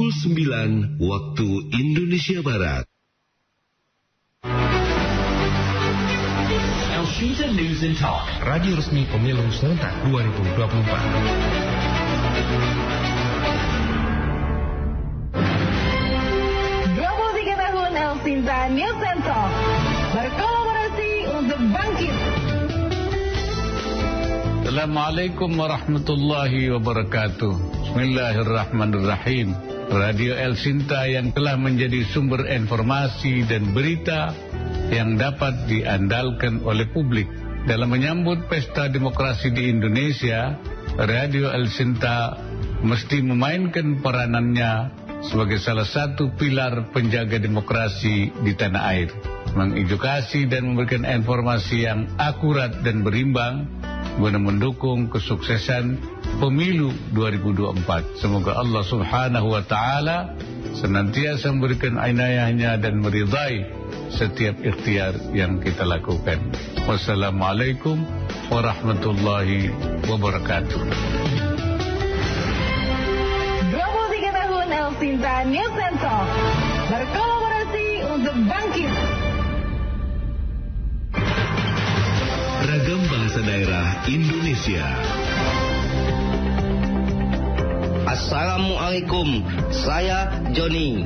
pukul 9 waktu Indonesia Barat. Elshinta News and Talk, radio resmi pemilu serentak 2024. 23 tahun Elshinta News and Talk berkolaborasi untuk bangkit. Assalamualaikum warahmatullahi wabarakatuh. Bismillahirrahmanirrahim. Radio Elshinta yang telah menjadi sumber informasi dan berita yang dapat diandalkan oleh publik. Dalam menyambut pesta demokrasi di Indonesia, Radio Elshinta mesti memainkan peranannya sebagai salah satu pilar penjaga demokrasi di tanah air, mengedukasi dan memberikan informasi yang akurat dan berimbang guna mendukung kesuksesan pemilu 2024. Semoga Allah Subhanahu wa taala senantiasa memberikan inayahnya dan meridai setiap ikhtiar yang kita lakukan. Wassalamualaikum warahmatullahi wabarakatuh. 23 tahun Elshinta News and Talk berkolaborasi untuk bangkit. Ragam bahasa daerah Indonesia. Assalamualaikum, saya Joni.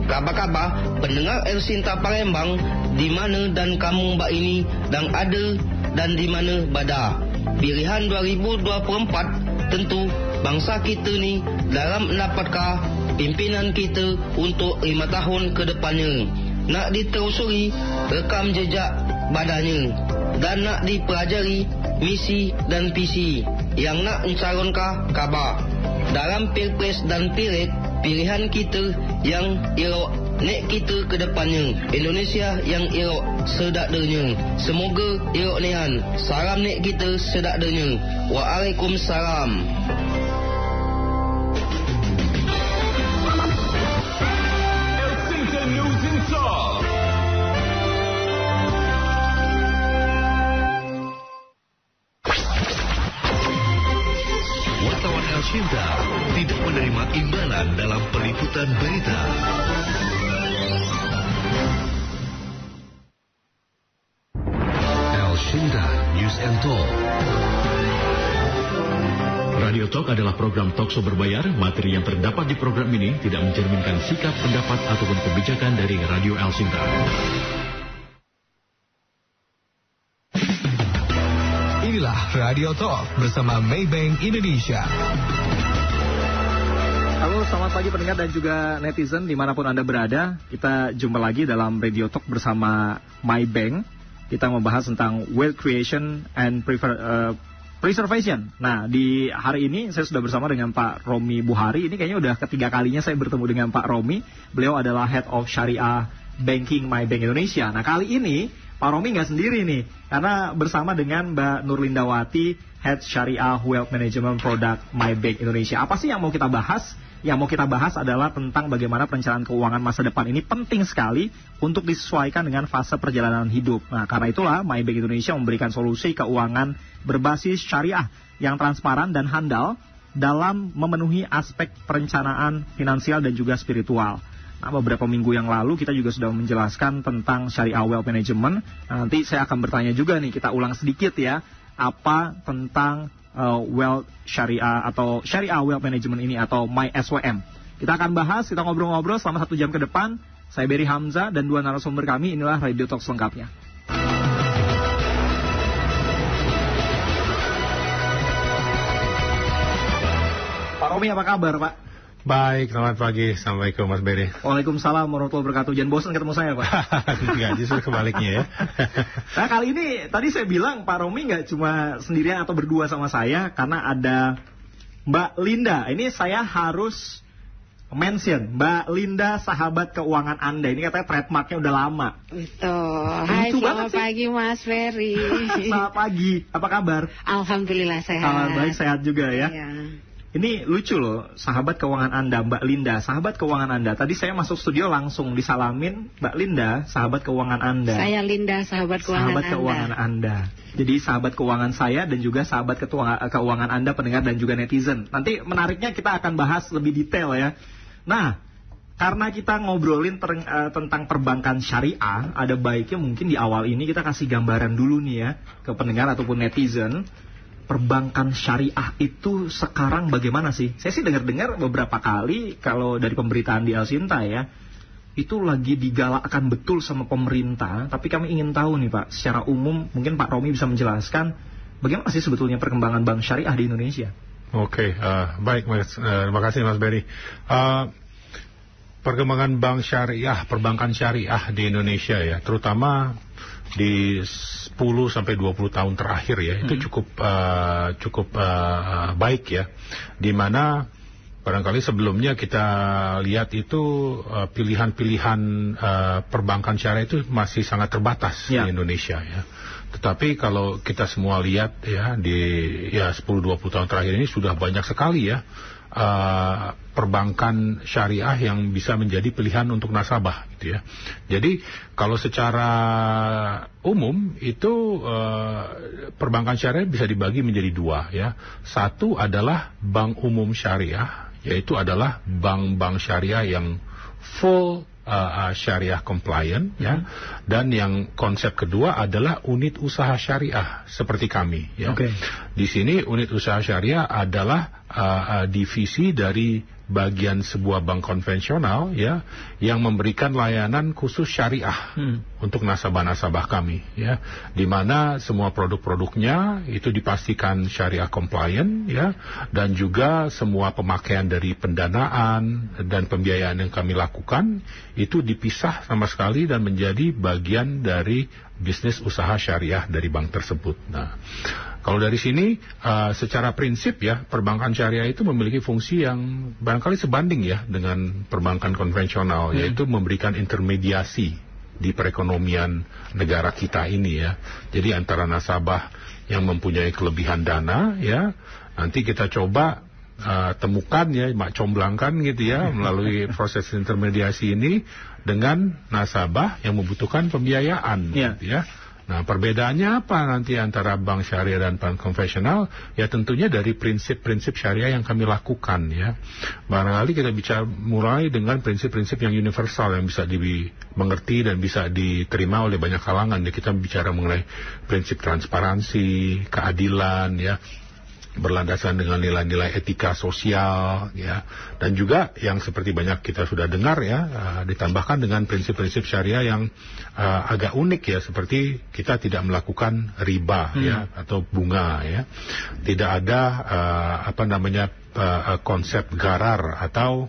Kabar-kabar pendengar Elshinta Palembang, di mana dan kamu mbak ini dan ada dan di mana bada. Pilihan 2024 tentu bangsa kita ni dalam mendapatkah pimpinan kita untuk 5 tahun ke depannya. Nak ditelusuri rekam jejak badannya dan nak dipelajari misi dan visi yang nak mencalonkah kabar. Dalam pilpres dan pileg, pilihan kita yang elok, nek kita ke depannya. Indonesia yang elok sedakdanya. Semoga elok nihan. Salam nek kita sedakdanya. Waalaikumsalam. Elshinta News and Talk. Wartawan Elshinta tidak menerima imbalan dalam peliputan berita. Elshinta News and Talk. Radio Talk adalah program talkshow berbayar. Materi yang terdapat di program ini tidak mencerminkan sikap, pendapat, ataupun kebijakan dari Radio Elshinta. Inilah Radio Talk bersama Maybank Indonesia. Halo, selamat pagi pendengar dan juga netizen dimanapun Anda berada. Kita jumpa lagi dalam Radio Talk bersama Maybank. Kita membahas tentang wealth creation and preservation. Nah, di hari ini saya sudah bersama dengan Pak Romi Buhari. Ini kayaknya udah ketiga kalinya saya bertemu dengan Pak Romi. Beliau adalah Head of Syariah Banking Maybank Indonesia. Nah, kali ini Pak Romi nggak sendiri nih, karena bersama dengan Mbak Nurlindawati, Head Syariah Wealth Management Product Maybank Indonesia. Apa sih yang mau kita bahas? Yang mau kita bahas adalah tentang bagaimana perencanaan keuangan masa depan ini penting sekali untuk disesuaikan dengan fase perjalanan hidup. Nah, karena itulah Maybank Indonesia memberikan solusi keuangan berbasis syariah yang transparan dan handal dalam memenuhi aspek perencanaan finansial dan juga spiritual. Nah, beberapa minggu yang lalu kita juga sudah menjelaskan tentang syariah wealth management. Nah, nanti saya akan bertanya juga nih, kita ulang sedikit ya, apa tentang wealth syariah atau syariah wealth management ini atau MySWM. Kita akan bahas, kita ngobrol-ngobrol selama 1 jam ke depan. Saya Berry Hamzah dan 2 narasumber kami, inilah Radio Talk selengkapnya. Pak Romi, apa kabar Pak? Baik, selamat pagi. Assalamualaikum Mas Berry. Waalaikumsalam warahmatullahi wabarakatuh. Jangan bosan ketemu saya Pak. Enggak, justru kebaliknya ya. Nah, kali ini tadi saya bilang Pak Romi nggak cuma sendirian atau berdua sama saya, karena ada Mbak Linda. Ini saya harus mention Mbak Linda, sahabat keuangan Anda. Ini katanya trademarknya udah lama. Betul. Hai, selamat pagi Mas Ferry. Selamat pagi. Apa kabar? Alhamdulillah sehat. Kabar baik, sehat juga ya. Iya. Ini lucu loh, sahabat keuangan Anda, Mbak Linda, sahabat keuangan Anda. Tadi saya masuk studio langsung disalamin, Mbak Linda, sahabat keuangan Anda. Saya Linda, sahabat keuangan Anda. Jadi sahabat keuangan saya dan juga sahabat keuangan Anda, pendengar dan juga netizen. Nanti menariknya kita akan bahas lebih detail ya. Nah, karena kita ngobrolin tentang perbankan syariah, ada baiknya mungkin di awal ini kita kasih gambaran dulu nih ya ke pendengar ataupun netizen. Perbankan syariah itu sekarang bagaimana sih? Saya sih dengar-dengar beberapa kali kalau dari pemberitaan di El Sinta ya, itu lagi digalakkan betul sama pemerintah. Tapi kami ingin tahu nih Pak, secara umum mungkin Pak Romi bisa menjelaskan bagaimana sih sebetulnya perkembangan bank syariah di Indonesia? Oke, baik Mas, terima kasih Mas Berry. Perkembangan bank syariah, perbankan syariah di Indonesia ya, terutama di 10 sampai 20 tahun terakhir ya, itu cukup baik ya. Di mana barangkali sebelumnya kita lihat itu pilihan-pilihan perbankan syariah itu masih sangat terbatas di Indonesia ya. Tetapi kalau kita semua lihat ya di 10-20 tahun terakhir ini sudah banyak sekali ya perbankan syariah yang bisa menjadi pilihan untuk nasabah gitu ya. Jadi kalau secara umum itu perbankan syariah bisa dibagi menjadi dua ya. Satu adalah bank umum syariah, yaitu adalah bank-bank syariah yang full syariah compliant ya. Dan yang konsep kedua adalah unit usaha syariah seperti kami ya. Di sini unit usaha syariah adalah divisi dari bagian sebuah bank konvensional ya, yang memberikan layanan khusus syariah untuk nasabah-nasabah kami ya, di mana semua produk-produknya itu dipastikan syariah compliant ya, dan juga semua pemakaian dari pendanaan dan pembiayaan yang kami lakukan itu dipisah sama sekali dan menjadi bagian dari bisnis usaha syariah dari bank tersebut. Nah, kalau dari sini secara prinsip ya, perbankan syariah itu memiliki fungsi yang barangkali sebanding ya dengan perbankan konvensional, yaitu memberikan intermediasi di perekonomian negara kita ini ya. Jadi antara nasabah yang mempunyai kelebihan dana ya, nanti kita coba temukan ya, comblangkan gitu ya melalui proses intermediasi ini dengan nasabah yang membutuhkan pembiayaan gitu ya. Nah, perbedaannya apa nanti antara bank syariah dan bank konvensional? Ya tentunya dari prinsip-prinsip syariah yang kami lakukan ya. Barangkali kita bicara mulai dengan prinsip-prinsip yang universal yang bisa dimengerti dan bisa diterima oleh banyak kalangan. Ya, kita bicara mengenai prinsip transparansi, keadilan ya, berlandasan dengan nilai-nilai etika sosial ya, dan juga yang seperti banyak kita sudah dengar ya, ditambahkan dengan prinsip-prinsip syariah yang agak unik ya, seperti kita tidak melakukan riba ya atau bunga ya, tidak ada konsep garar atau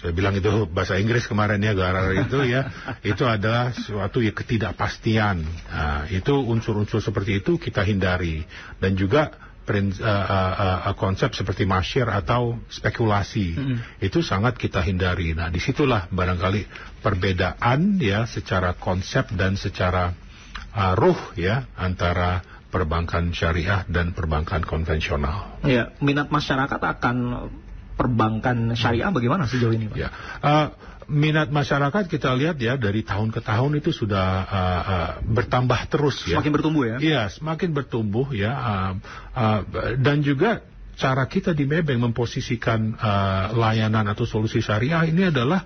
saya bilang itu bahasa Inggris kemarin ya, garar itu ya, itu adalah suatu ya ketidakpastian. Nah, itu unsur-unsur seperti itu kita hindari, dan juga konsep seperti masyir atau spekulasi itu sangat kita hindari. Nah, disitulah barangkali perbedaan ya secara konsep dan secara ruh ya antara perbankan syariah dan perbankan konvensional. Ya, minat masyarakat akan perbankan syariah bagaimana sejauh ini Pak? Ya, minat masyarakat kita lihat ya dari tahun ke tahun itu sudah bertambah terus ya. Semakin bertumbuh ya? Iya, semakin bertumbuh ya. Dan juga cara kita di Maybank memposisikan layanan atau solusi syariah ini adalah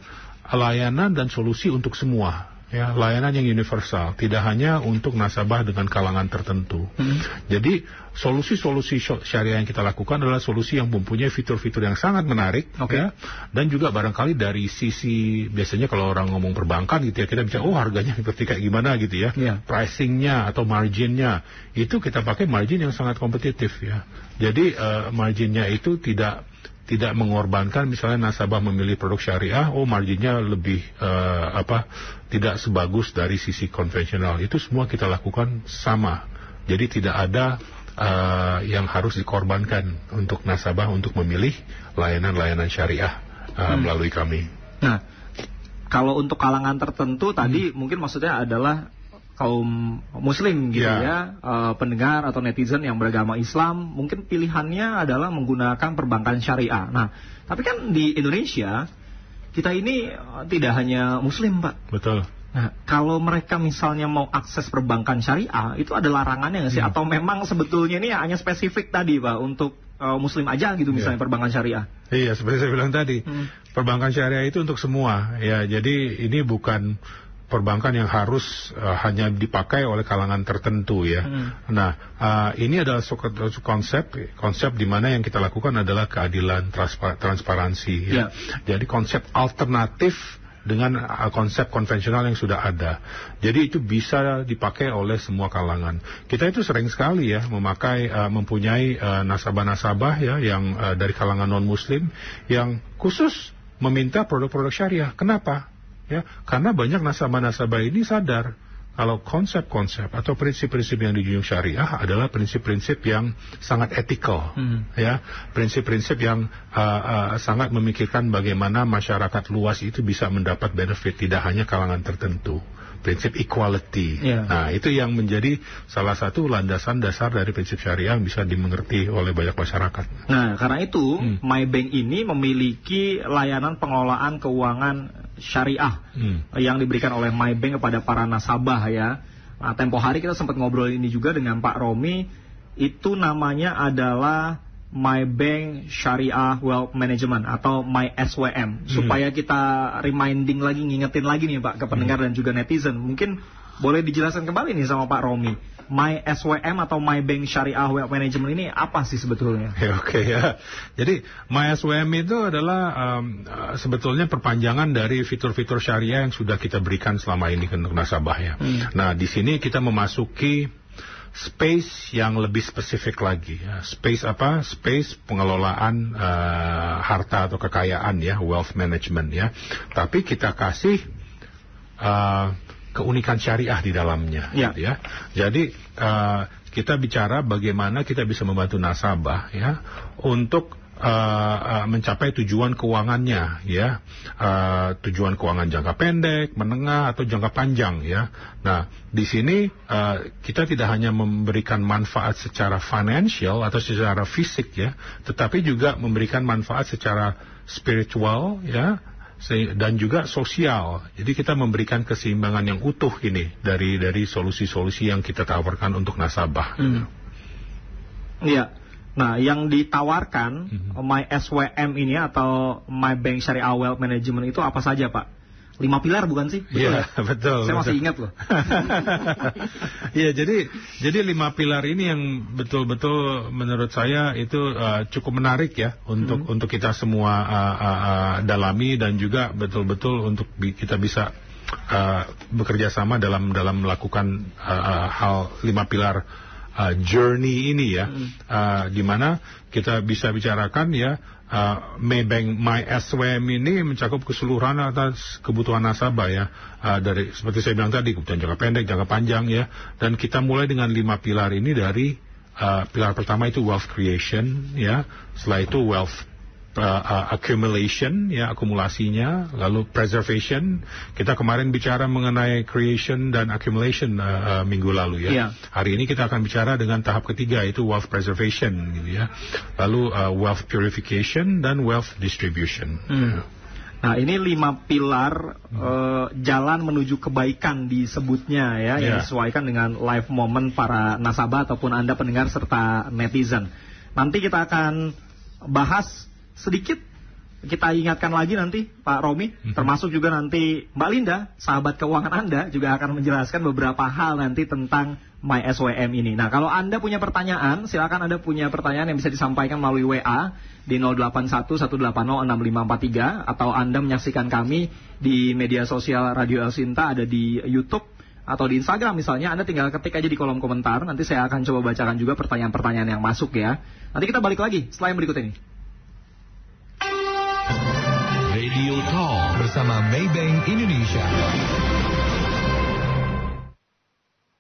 layanan dan solusi untuk semua. Ya, layanan yang universal, tidak hanya untuk nasabah dengan kalangan tertentu. Jadi solusi-solusi syariah yang kita lakukan adalah solusi yang mempunyai fitur-fitur yang sangat menarik ya, dan juga barangkali dari sisi, biasanya kalau orang ngomong perbankan gitu ya, kita bicara harganya seperti kayak gimana gitu ya, pricingnya atau marginnya itu kita pakai margin yang sangat kompetitif ya. Jadi marginnya itu tidak mengorbankan misalnya nasabah memilih produk syariah, marginnya lebih tidak sebagus dari sisi konvensional. Itu semua kita lakukan sama. Jadi tidak ada yang harus dikorbankan untuk nasabah untuk memilih layanan-layanan syariah melalui kami. Nah, kalau untuk kalangan tertentu tadi mungkin maksudnya adalah kaum muslim gitu ya, pendengar atau netizen yang beragama Islam, mungkin pilihannya adalah menggunakan perbankan syariah. Nah, tapi kan di Indonesia kita ini tidak hanya muslim Pak. Betul. Nah, kalau mereka misalnya mau akses perbankan syariah, itu ada larangannya nggak sih? Atau memang sebetulnya ini hanya spesifik tadi Pak untuk Muslim aja gitu misalnya perbankan syariah. Iya, seperti saya bilang tadi, perbankan syariah itu untuk semua. Ya, jadi ini bukan perbankan yang harus hanya dipakai oleh kalangan tertentu ya. Nah, ini adalah konsep di mana yang kita lakukan adalah keadilan, transparansi. Ya. Jadi konsep alternatif dengan konsep konvensional yang sudah ada. Jadi itu bisa dipakai oleh semua kalangan. Kita itu sering sekali ya mempunyai nasabah-nasabah ya yang dari kalangan non-Muslim yang khusus meminta produk-produk syariah. Kenapa? Ya, karena banyak nasabah-nasabah ini sadar kalau konsep-konsep atau prinsip-prinsip yang dijunjung syariah adalah prinsip-prinsip yang sangat etikal, ya, prinsip-prinsip yang sangat memikirkan bagaimana masyarakat luas itu bisa mendapat benefit, tidak hanya kalangan tertentu. Prinsip equality. Nah, itu yang menjadi salah satu landasan dasar dari prinsip syariah yang bisa dimengerti oleh banyak masyarakat. Nah, karena itu MyBank ini memiliki layanan pengelolaan keuangan syariah yang diberikan oleh MyBank kepada para nasabah ya. Nah, tempo hari kita sempat ngobrol ini juga dengan Pak Romi. Itu namanya adalah MyBank Syariah Wealth Management atau MySWM. Supaya kita reminding lagi, ngingetin lagi nih Pak ke pendengar dan juga netizen. Mungkin boleh dijelaskan kembali nih sama Pak Romi. MySWM atau MyBank Syariah Wealth Management ini apa sih sebetulnya? Oke ya. Jadi MySWM itu adalah sebetulnya perpanjangan dari fitur-fitur syariah yang sudah kita berikan selama ini untuk nasabah ya. Nah, di sini kita memasuki space yang lebih spesifik lagi ya. Space apa? Space pengelolaan harta atau kekayaan ya, wealth management ya. Tapi kita kasih keunikan syariah di dalamnya gitu ya. Jadi kita bicara bagaimana kita bisa membantu nasabah ya untuk mencapai tujuan keuangannya ya, tujuan keuangan jangka pendek, menengah atau jangka panjang ya. Nah, di sini kita tidak hanya memberikan manfaat secara financial atau secara fisik ya, tetapi juga memberikan manfaat secara spiritual ya, dan juga sosial. Jadi kita memberikan keseimbangan yang utuh ini dari solusi-solusi yang kita tawarkan untuk nasabah. Iya. Nah, yang ditawarkan MySWM ini atau MyBank Syariah Wealth Management itu apa saja, Pak? 5 pilar bukan sih? Iya, betul. Saya masih ingat loh. Iya, jadi 5 pilar ini yang betul-betul menurut saya itu cukup menarik ya untuk kita semua dalami dan juga betul-betul untuk kita bisa bekerja sama dalam melakukan hal 5 pilar journey ini ya, di mana kita bisa bicarakan ya, MyBank MySWM ini mencakup keseluruhan atas kebutuhan nasabah ya, dari seperti saya bilang tadi, kebutuhan jangka pendek, jangka panjang ya, dan kita mulai dengan 5 pilar ini dari pilar pertama itu wealth creation ya, setelah itu wealth accumulation ya, akumulasinya, lalu preservation. Kita kemarin bicara mengenai creation dan accumulation minggu lalu ya. Hari ini kita akan bicara dengan tahap ketiga, itu wealth preservation gitu ya, lalu wealth purification dan wealth distribution. Nah, ini 5 pilar jalan menuju kebaikan disebutnya ya, yang disesuaikan dengan life moment para nasabah ataupun Anda pendengar serta netizen. Nanti kita akan bahas sedikit, kita ingatkan lagi nanti Pak Romi, termasuk juga nanti Mbak Linda, sahabat keuangan Anda, juga akan menjelaskan beberapa hal nanti tentang MySWM ini. Nah, kalau Anda punya pertanyaan, silakan Anda punya pertanyaan yang bisa disampaikan melalui WA di 0811806543, atau Anda menyaksikan kami di media sosial Radio El Sinta, ada di YouTube atau di Instagram misalnya. Anda tinggal ketik aja di kolom komentar, nanti saya akan coba bacakan juga pertanyaan-pertanyaan yang masuk ya. Nanti kita balik lagi setelah yang berikut ini. Radio Talk bersama MyBank Indonesia.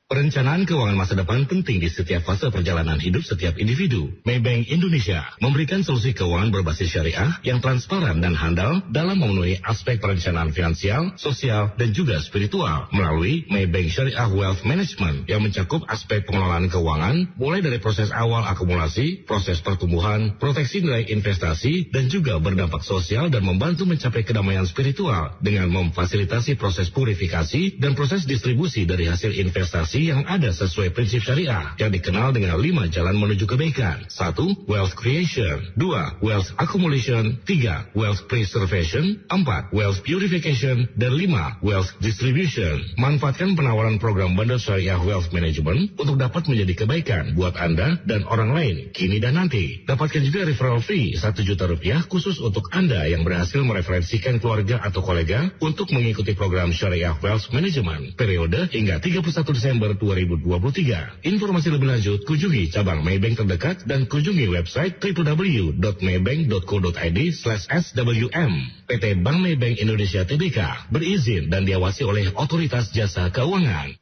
Perencanaan keuangan masa depan penting di setiap fase perjalanan hidup setiap individu. MyBank Indonesia memberikan solusi keuangan berbasis syariah yang transparan dan handal dalam memenuhi aspek perencanaan finansial, sosial, dan juga spiritual melalui MyBank Syariah Wealth Management yang mencakup aspek pengelolaan keuangan mulai dari proses awal akumulasi, proses pertumbuhan, proteksi nilai investasi, dan juga berdampak sosial dan membantu mencapai kedamaian spiritual dengan memfasilitasi proses purifikasi dan proses distribusi dari hasil investasi investasi yang ada sesuai prinsip syariah yang dikenal dengan 5 jalan menuju kebaikan. 1. Wealth creation. 2. Wealth accumulation. 3. Wealth preservation. 4. Wealth purification. Dan 5. Wealth distribution. Manfaatkan penawaran program bundle syariah wealth management untuk dapat menjadi kebaikan buat Anda dan orang lain kini dan nanti. Dapatkan juga referral fee Rp1 juta khusus untuk Anda yang berhasil mereferensikan keluarga atau kolega untuk mengikuti program syariah wealth management periode hingga 31 Desember 2023. Informasi lebih lanjut kunjungi cabang Maybank terdekat dan kunjungi website www.maybank.co.id/swm. PT Bank Maybank Indonesia Tbk berizin dan diawasi oleh Otoritas Jasa Keuangan.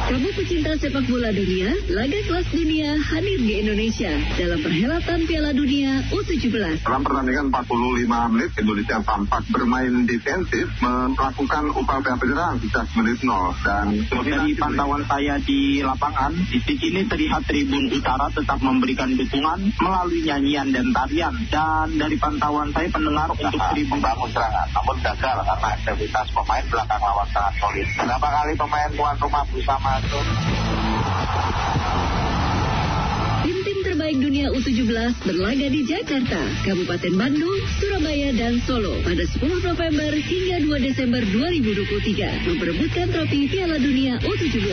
Kamu pecinta sepak bola dunia, laga kelas dunia hadir di Indonesia dalam perhelatan Piala Dunia U17. Dalam pertandingan 45 menit, Indonesia tampak bermain defensif, melakukan upaya penyerang sejak menit 0. Dan dari pantauan saya di lapangan, di sini terlihat tribun utara tetap memberikan dukungan melalui nyanyian dan tarian. Dan dari pantauan saya pendengar untuk tribun membangun serangan, namun gagal karena aktivitas pemain belakang lawan sangat solid. Berapa kali pemain tuan rumah bersama tim-tim terbaik dunia U17 berlaga di Jakarta, Kabupaten Bandung, Surabaya, dan Solo pada 10 November hingga 2 Desember 2023 memperebutkan trofi Piala Dunia U17.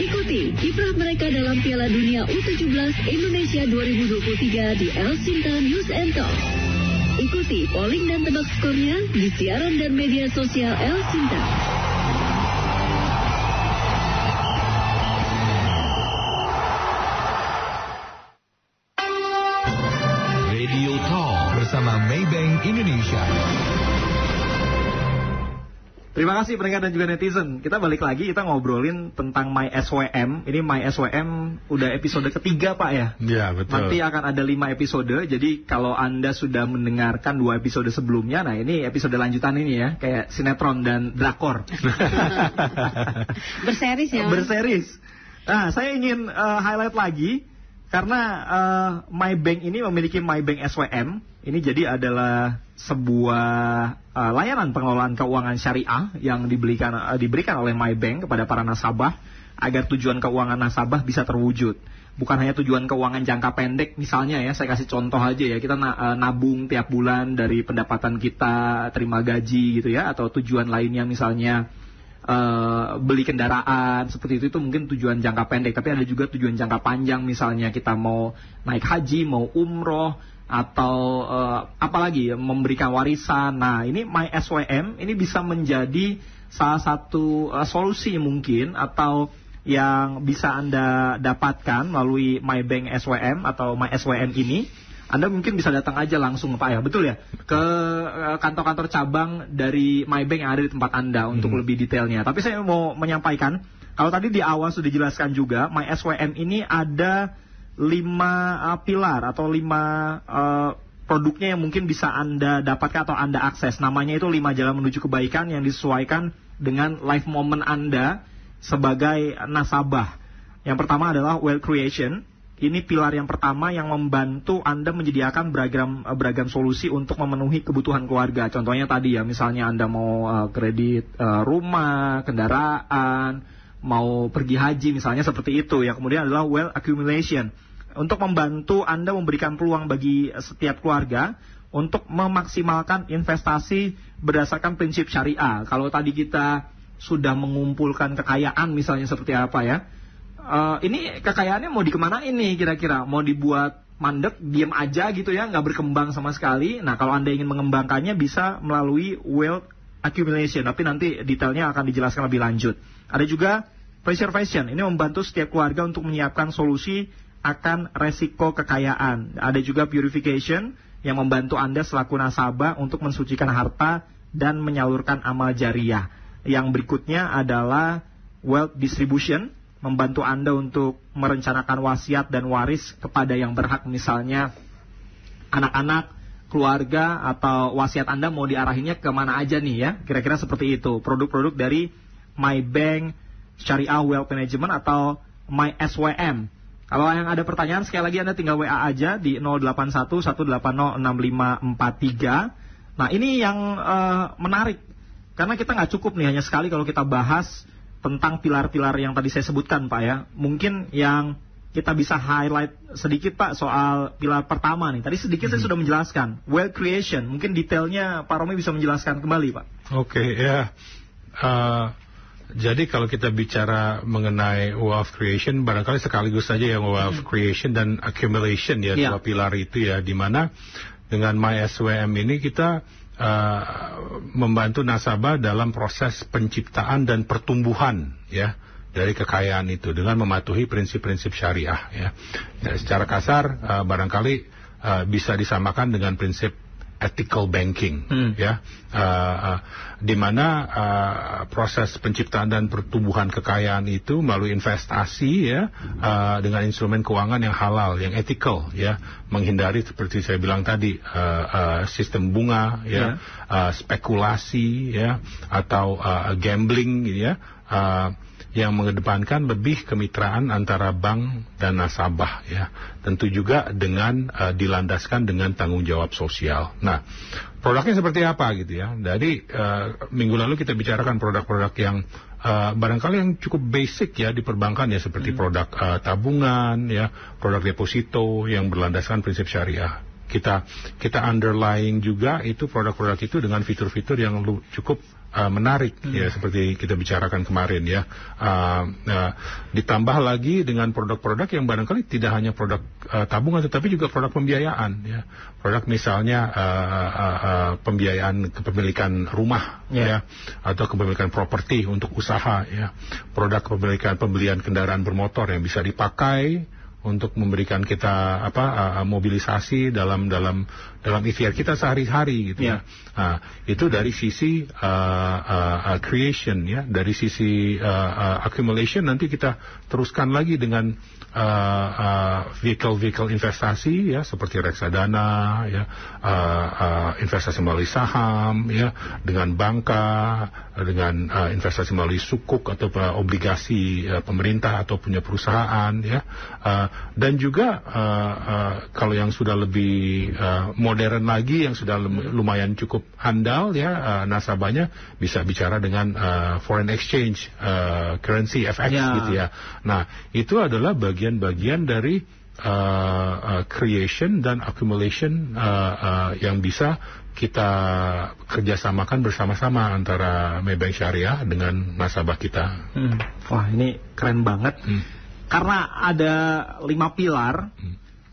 Ikuti kiprah mereka dalam Piala Dunia U17 Indonesia 2023 di El Sinta News and Talk. Ikuti polling dan tebak skornya di siaran dan media sosial El Sinta. Bersama Maybank Indonesia. Terima kasih pendengar dan juga netizen. Kita balik lagi, kita ngobrolin tentang MySWM. Ini MySWM udah episode ketiga, Pak ya? Ya, betul. Nanti akan ada 5 episode. Jadi kalau Anda sudah mendengarkan 2 episode sebelumnya, nah ini episode lanjutan ini ya, kayak sinetron dan drakor. Berseris ya, Mas? Berseris. Nah, saya ingin highlight lagi karena Maybank ini memiliki Maybank SWM. Ini jadi adalah sebuah layanan pengelolaan keuangan syariah yang diberikan oleh Maybank kepada para nasabah agar tujuan keuangan nasabah bisa terwujud. Bukan hanya tujuan keuangan jangka pendek, misalnya ya, saya kasih contoh aja ya, kita nabung tiap bulan dari pendapatan kita, terima gaji gitu ya, atau tujuan lainnya misalnya beli kendaraan, seperti itu mungkin tujuan jangka pendek. Tapi ada juga tujuan jangka panjang, misalnya kita mau naik haji, mau umroh, atau apalagi memberikan warisan. Nah, ini MySWM ini bisa menjadi salah satu solusi mungkin atau yang bisa Anda dapatkan melalui Maybank SWM atau MySWM ini. Anda mungkin bisa datang aja langsung, Pak ya, betul ya, ke kantor-kantor cabang dari Maybank yang ada di tempat Anda untuk lebih detailnya. Tapi saya mau menyampaikan, kalau tadi di awal sudah dijelaskan juga, MySWM ini ada 5 pilar atau 5 produknya yang mungkin bisa Anda dapatkan atau Anda akses. Namanya itu 5 jalan menuju kebaikan yang disesuaikan dengan life moment Anda sebagai nasabah. Yang pertama adalah wealth creation. Ini pilar yang pertama yang membantu Anda menyediakan beragam solusi untuk memenuhi kebutuhan keluarga. Contohnya tadi ya, misalnya Anda mau kredit rumah, kendaraan, mau pergi haji misalnya, seperti itu ya. Kemudian adalah wealth accumulation, untuk membantu Anda memberikan peluang bagi setiap keluarga untuk memaksimalkan investasi berdasarkan prinsip syariah. Kalau tadi kita sudah mengumpulkan kekayaan misalnya seperti apa ya, ini kekayaannya mau dikemanain nih kira-kira? Mau dibuat mandek, diam aja gitu ya, nggak berkembang sama sekali. Nah, kalau Anda ingin mengembangkannya bisa melalui wealth accumulation, tapi nanti detailnya akan dijelaskan lebih lanjut. Ada juga preservation, ini membantu setiap keluarga untuk menyiapkan solusi akan resiko kekayaan. Ada juga purification yang membantu Anda selaku nasabah untuk mensucikan harta dan menyalurkan amal jariah. Yang berikutnya adalah wealth distribution, membantu Anda untuk merencanakan wasiat dan waris kepada yang berhak, misalnya anak-anak, keluarga, atau wasiat Anda mau diarahinnya kemana aja nih ya, kira-kira seperti itu. Produk-produk dari Maybank Syariah Wealth Management atau MySWM. Kalau yang ada pertanyaan, sekali lagi Anda tinggal WA aja di 081-180-6543. Nah, ini yang menarik. Karena kita nggak cukup nih hanya sekali kalau kita bahas tentang pilar-pilar yang tadi saya sebutkan, Pak ya. Mungkin yang kita bisa highlight sedikit, Pak, soal pilar pertama nih. Tadi sedikit saya sudah menjelaskan. Wealth creation. Mungkin detailnya Pak Romi bisa menjelaskan kembali, Pak. Oke, ya. Jadi kalau kita bicara mengenai wealth creation, barangkali sekaligus saja yang wealth creation dan accumulation ya, dua pilar itu ya, di mana dengan MySWM ini kita membantu nasabah dalam proses penciptaan dan pertumbuhan ya dari kekayaan itu dengan mematuhi prinsip-prinsip syariah ya. Dan secara kasar barangkali bisa disamakan dengan prinsip ethical banking ya, di mana proses penciptaan dan pertumbuhan kekayaan itu melalui investasi ya, dengan instrumen keuangan yang halal, yang ethical ya, menghindari seperti saya bilang tadi sistem bunga ya, spekulasi ya, atau gambling ya, yang mengedepankan lebih kemitraan antara bank dan nasabah ya, tentu juga dengan dilandaskan dengan tanggung jawab sosial. Nah, produknya seperti apa gitu ya. Jadi minggu lalu kita bicarakan produk-produk yang barangkali yang cukup basic ya di perbankan ya, seperti produk tabungan ya, produk deposito yang berlandaskan prinsip syariah. Kita underlying juga itu produk-produk itu dengan fitur-fitur yang cukup menarik ya, seperti kita bicarakan kemarin ya. Ditambah lagi dengan produk-produk yang barangkali tidak hanya produk tabungan tetapi juga produk pembiayaan ya. Produk misalnya pembiayaan kepemilikan rumah ya, atau kepemilikan properti untuk usaha ya. Produk pembelian kendaraan bermotor yang bisa dipakai untuk memberikan kita mobilisasi dalam ikhtiar kita sehari-hari gitu ya. Nah, itu dari sisi creation ya, dari sisi accumulation nanti kita teruskan lagi dengan vehicle investasi ya, seperti reksadana ya, investasi melalui saham ya, dengan banka, dengan investasi melalui sukuk atau obligasi pemerintah atau punya perusahaan ya. Dan juga kalau yang sudah lebih modern lagi, yang sudah lumayan cukup handal ya, nasabahnya bisa bicara dengan foreign exchange, currency FX gitu ya. Nah, itu adalah bagian-bagian dari creation dan accumulation yang bisa kita kerjasamakan bersama-sama antara Maybank Syariah dengan nasabah kita. Wah, ini keren banget. Karena ada 5 pilar,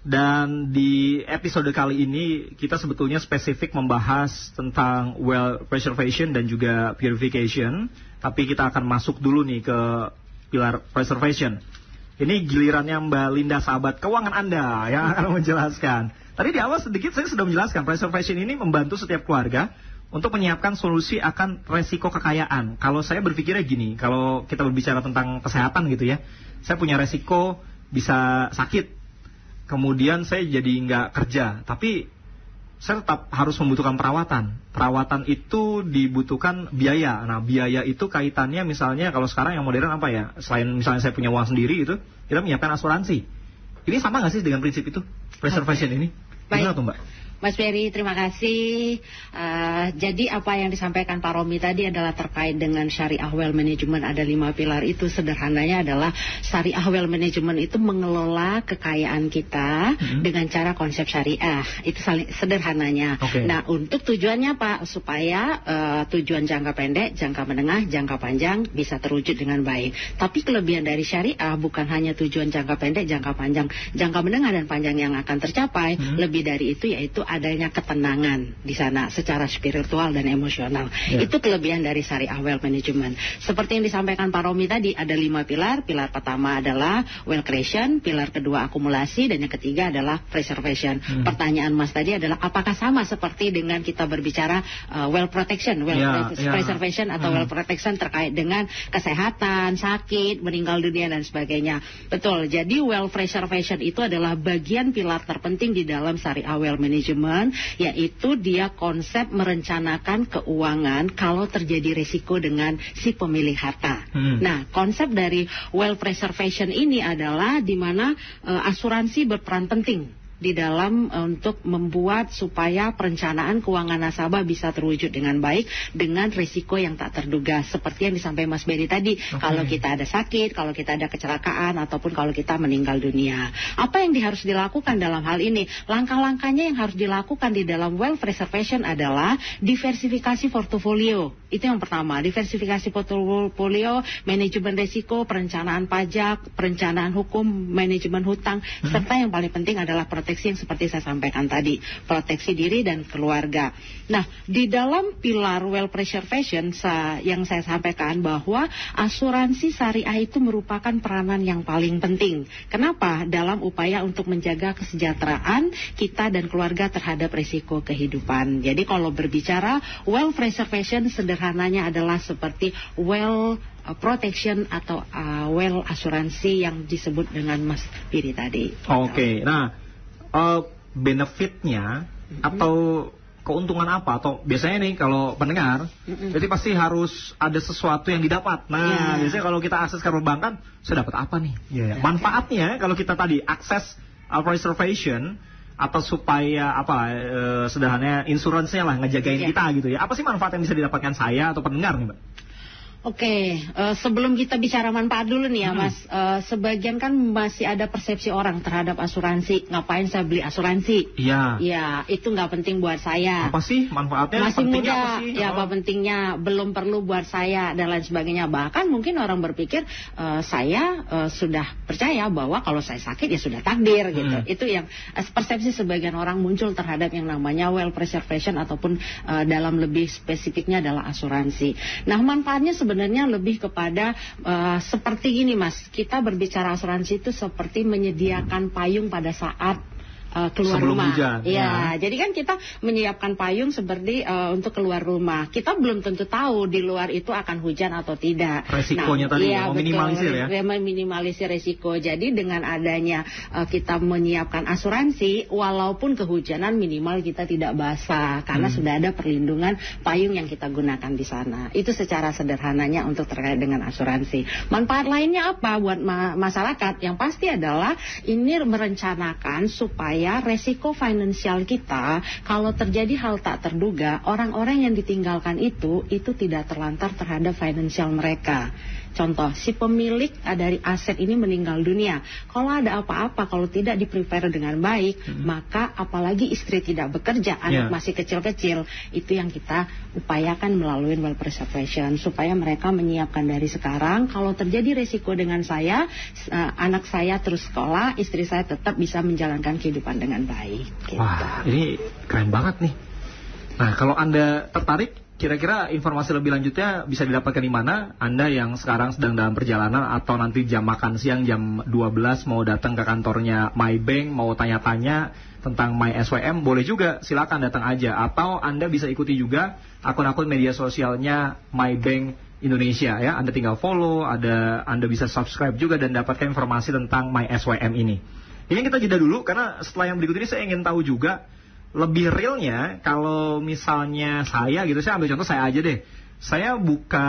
dan di episode kali ini kita sebetulnya spesifik membahas tentang wealth preservation dan juga purification. Tapi kita akan masuk dulu nih ke pilar preservation. Ini gilirannya Mbak Linda, sahabat keuangan Anda, yang akan menjelaskan. Tadi di awal sedikit saya sudah menjelaskan, preservation ini membantu setiap keluarga untuk menyiapkan solusi akan resiko kekayaan. Kalau saya berpikirnya gini, kalau kita berbicara tentang kesehatan gitu ya, saya punya resiko bisa sakit, kemudian saya jadi nggak kerja, tapi saya tetap harus membutuhkan perawatan. Perawatan itu dibutuhkan biaya. Nah, biaya itu kaitannya misalnya kalau sekarang yang modern apa ya, selain misalnya saya punya uang sendiri itu, kita menyiapkan asuransi. Ini sama nggak sih dengan prinsip itu, preservation ini? Gimana tuh Mbak? Mas Ferry, terima kasih. Jadi apa yang disampaikan Pak Romi tadi adalah terkait dengan syariah wealth management. Ada 5 pilar itu. Sederhananya adalah syariah wealth management itu mengelola kekayaan kita dengan cara konsep syariah. Itu sederhananya. Nah, untuk tujuannya Pak, supaya tujuan jangka pendek, jangka menengah, jangka panjang bisa terwujud dengan baik. Tapi kelebihan dari syariah bukan hanya tujuan jangka pendek, jangka panjang, jangka menengah dan panjang yang akan tercapai. Lebih dari itu yaitu adanya ketenangan di sana secara spiritual dan emosional. Itu kelebihan dari syariah wealth management. Seperti yang disampaikan Pak Romi tadi, ada 5 pilar. Pilar pertama adalah wealth creation, pilar kedua akumulasi, dan yang ketiga adalah preservation. Pertanyaan Mas tadi adalah apakah sama seperti dengan kita berbicara wealth protection, wealth preservation atau wealth protection terkait dengan kesehatan, sakit, meninggal dunia dan sebagainya. Betul. Jadi wealth preservation itu adalah bagian pilar terpenting di dalam syariah wealth management. management, yaitu dia konsep merencanakan keuangan kalau terjadi risiko dengan si pemilik harta. Nah, konsep dari wealth preservation ini adalah di mana asuransi berperan penting di dalam untuk membuat supaya perencanaan keuangan nasabah bisa terwujud dengan baik dengan risiko yang tak terduga seperti yang disampaikan Mas Berry tadi. Kalau kita ada sakit, kalau kita ada kecelakaan ataupun kalau kita meninggal dunia. Apa yang harus dilakukan dalam hal ini? Langkah-langkahnya yang harus dilakukan di dalam wealth preservation adalah diversifikasi portofolio. Itu yang pertama, diversifikasi portofolio, manajemen risiko, perencanaan pajak, perencanaan hukum, manajemen hutang, serta yang paling penting adalah proteksi yang seperti saya sampaikan tadi, proteksi diri dan keluarga. Nah, di dalam pilar wealth preservation yang saya sampaikan bahwa asuransi syariah itu merupakan peranan yang paling penting. Kenapa? Dalam upaya untuk menjaga kesejahteraan kita dan keluarga terhadap risiko kehidupan. Jadi kalau berbicara wealth preservation sederhananya adalah seperti wealth protection atau wealth asuransi yang disebut dengan Mas Piri tadi. Oke. Nah, benefitnya atau keuntungan apa? Atau biasanya nih kalau pendengar, jadi pasti harus ada sesuatu yang didapat. Nah, biasanya kalau kita akses ke perbankan, saya dapat apa nih? Manfaatnya kalau kita tadi akses preservation atau supaya sederhananya insuransinya lah ngejagain kita gitu ya. Apa sih manfaat yang bisa didapatkan saya atau pendengar nih, Mbak? Oke, sebelum kita bicara manfaat dulu nih ya Mas, sebagian kan masih ada persepsi orang terhadap asuransi. Ngapain saya beli asuransi? Iya. Ya, itu nggak penting buat saya. Apa sih manfaatnya? Masih muda, apa sih? Ya apa pentingnya? Belum perlu buat saya dan lain sebagainya. Bahkan mungkin orang berpikir saya sudah percaya bahwa kalau saya sakit ya sudah takdir gitu. Itu yang persepsi sebagian orang muncul terhadap yang namanya wealth preservation ataupun dalam lebih spesifiknya adalah asuransi. Nah, manfaatnya sebenarnya lebih kepada seperti ini Mas, kita berbicara asuransi itu seperti menyediakan payung pada saat keluar sebelum rumah. Hujan, ya, jadi kan kita menyiapkan payung seperti untuk keluar rumah. Kita belum tentu tahu di luar itu akan hujan atau tidak. Resikonya tadi meminimalisir ya. Meminimalisir resiko. Jadi dengan adanya kita menyiapkan asuransi, walaupun kehujanan minimal kita tidak basah karena sudah ada perlindungan payung yang kita gunakan di sana. Itu secara sederhananya untuk terkait dengan asuransi. Manfaat lainnya apa buat masyarakat? Yang pasti adalah ini merencanakan supaya resiko finansial kita kalau terjadi hal tak terduga, orang-orang yang ditinggalkan itu tidak terlantar terhadap finansial mereka. Contoh, si pemilik dari aset ini meninggal dunia. Kalau ada apa-apa, kalau tidak di-prepare dengan baik, maka apalagi istri tidak bekerja, anak masih kecil-kecil, itu yang kita upayakan melalui wealth preservation, supaya mereka menyiapkan dari sekarang, kalau terjadi resiko dengan saya, anak saya terus sekolah, istri saya tetap bisa menjalankan kehidupan dengan baik. Gitu. Wah, ini keren banget nih. Nah, kalau Anda tertarik, kira-kira informasi lebih lanjutnya bisa didapatkan di mana? Anda yang sekarang sedang dalam perjalanan atau nanti jam makan siang jam 12 mau datang ke kantornya MyBank, mau tanya-tanya tentang MySWM, boleh juga, silakan datang aja. Atau Anda bisa ikuti juga akun-akun media sosialnya MyBank Indonesia ya. Anda tinggal follow, Anda bisa subscribe juga dan dapatkan informasi tentang MySWM ini. Ini kita jeda dulu karena setelah yang berikut ini saya ingin tahu juga lebih realnya kalau misalnya saya gitu, saya ambil contoh saya aja deh. Saya buka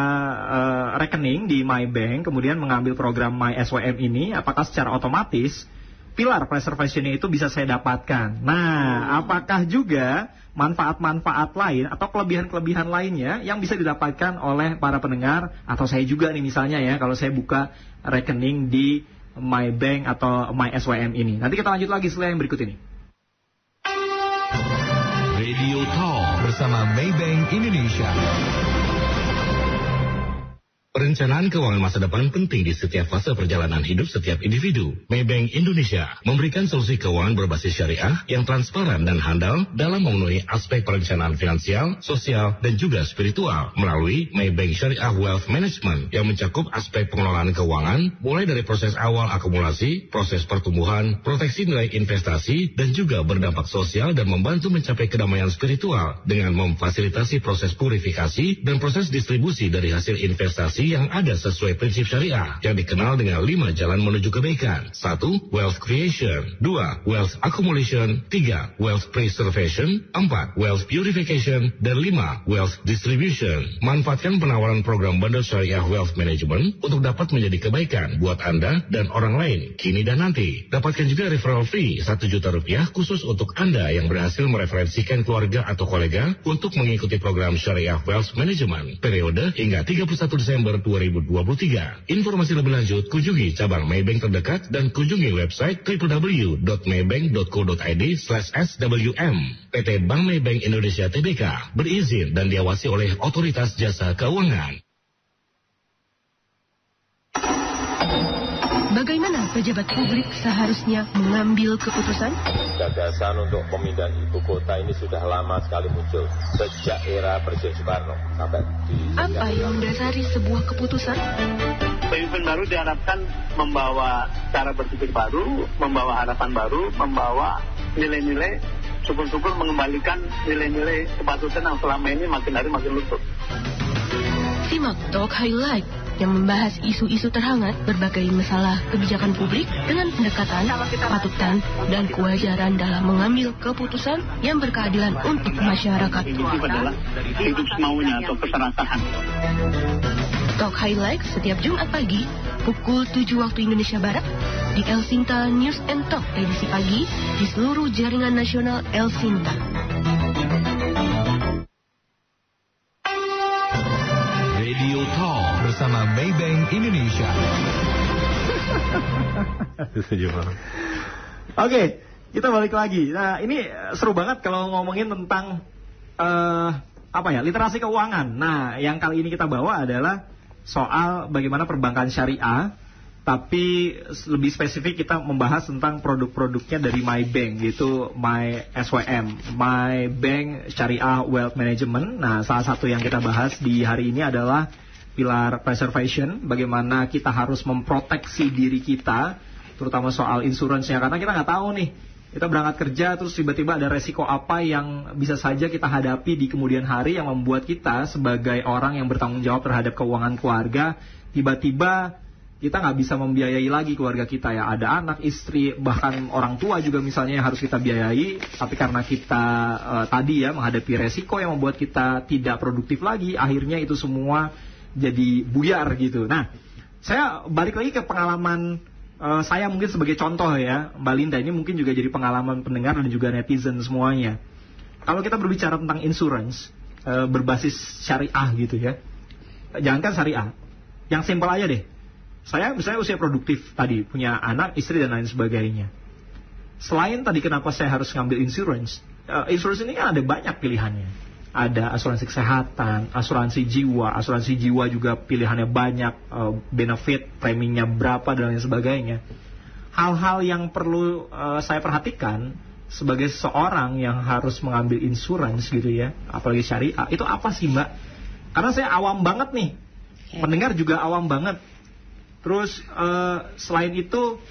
rekening di MyBank, kemudian mengambil program MySWM ini, apakah secara otomatis pilar preservation itu bisa saya dapatkan? Nah, apakah juga manfaat-manfaat lain atau kelebihan-kelebihan lainnya yang bisa didapatkan oleh para pendengar atau saya juga nih misalnya ya, kalau saya buka rekening di MyBank atau MySWM ini. Nanti kita lanjut lagi setelah yang berikut ini. Radio Talk bersama Maybank Indonesia. Perencanaan keuangan masa depan penting di setiap fase perjalanan hidup setiap individu. Maybank Indonesia memberikan solusi keuangan berbasis syariah yang transparan dan handal dalam memenuhi aspek perencanaan finansial, sosial, dan juga spiritual melalui Maybank Syariah Wealth Management yang mencakup aspek pengelolaan keuangan mulai dari proses awal akumulasi, proses pertumbuhan, proteksi nilai investasi, dan juga berdampak sosial dan membantu mencapai kedamaian spiritual dengan memfasilitasi proses purifikasi dan proses distribusi dari hasil investasi asuransi yang ada sesuai prinsip syariah yang dikenal dengan 5 jalan menuju kebaikan. 1. Wealth creation. 2. Wealth accumulation. 3. Wealth preservation. 4. Wealth purification. Dan 5. Wealth distribution. Manfaatkan penawaran program bundle syariah wealth management untuk dapat menjadi kebaikan buat Anda dan orang lain kini dan nanti. Dapatkan juga referral fee Rp1 juta khusus untuk Anda yang berhasil mereferensikan keluarga atau kolega untuk mengikuti program syariah wealth management periode hingga 31 Desember 2023. Informasi lebih lanjut kunjungi cabang Maybank terdekat dan kunjungi website www.maybank.co.id/swm. PT Bank Maybank Indonesia Tbk berizin dan diawasi oleh Otoritas Jasa Keuangan. Bagaimana pejabat publik seharusnya mengambil keputusan? Gagasan untuk pemindahan ibu kota ini sudah lama sekali muncul, sejak era Presiden Soekarno sampai di... Apa yang mendasari sebuah keputusan? Pemimpin baru diharapkan membawa cara berpikir baru, membawa harapan baru, membawa nilai-nilai, syukur-syukur mengembalikan nilai-nilai kepatutan yang selama ini makin hari makin luntur. Simak Talk Highlight yang membahas isu-isu terhangat berbagai masalah kebijakan publik dengan pendekatan, kepatutan, dan kewajaran dalam mengambil keputusan yang berkeadilan untuk masyarakat. Itu adalah hidup semaunya atau keserakahan. Talk Highlight setiap Jumat pagi pukul 7 waktu Indonesia Barat di El Sinta News and Talk edisi pagi di seluruh jaringan nasional El Sinta. Radio Talk bersama Maybank Indonesia. Oke, kita balik lagi. Nah, ini seru banget kalau ngomongin tentang literasi keuangan. Nah, yang kali ini kita bawa adalah soal bagaimana perbankan syariah, tapi lebih spesifik kita membahas tentang produk-produknya dari Maybank, yaitu MySWM, Maybank Syariah Wealth Management. Nah, salah satu yang kita bahas di hari ini adalah pilar preservation, bagaimana kita harus memproteksi diri kita, terutama soal insurance-nya, karena kita nggak tahu nih, kita berangkat kerja terus tiba-tiba ada resiko apa yang bisa saja kita hadapi di kemudian hari yang membuat kita sebagai orang yang bertanggung jawab terhadap keuangan keluarga, tiba-tiba kita nggak bisa membiayai lagi keluarga kita ya. Ada anak, istri, bahkan orang tua juga misalnya yang harus kita biayai, tapi karena kita tadi ya menghadapi resiko yang membuat kita tidak produktif lagi, akhirnya itu semua jadi buyar gitu. Nah, saya balik lagi ke pengalaman saya mungkin sebagai contoh ya, Mbak Linda, ini mungkin juga jadi pengalaman pendengar dan juga netizen semuanya. Kalau kita berbicara tentang insurance berbasis syariah gitu ya, jangankan syariah, yang simpel aja deh. Saya misalnya usia produktif tadi, punya anak, istri dan lain sebagainya. Selain tadi kenapa saya harus ngambil insurance, insurance ini kan ada banyak pilihannya. Ada asuransi kesehatan, asuransi jiwa juga pilihannya banyak, benefit, preminya berapa dan lain sebagainya. Hal-hal yang perlu saya perhatikan sebagai seorang yang harus mengambil insurance gitu ya, apalagi syariah, itu apa sih Mbak? Karena saya awam banget nih, pendengar juga awam banget. Terus selain itu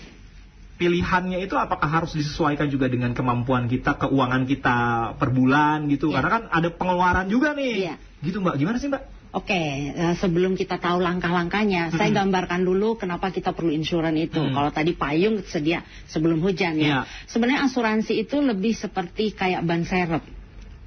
pilihannya itu apakah harus disesuaikan juga dengan kemampuan kita, keuangan kita per bulan gitu? Karena kan ada pengeluaran juga nih. Gitu Mbak, gimana sih Mbak? Oke, sebelum kita tahu langkah-langkahnya, saya gambarkan dulu kenapa kita perlu insurance itu. Kalau tadi payung sedia sebelum hujan ya. Sebenarnya asuransi itu lebih seperti kayak ban serep.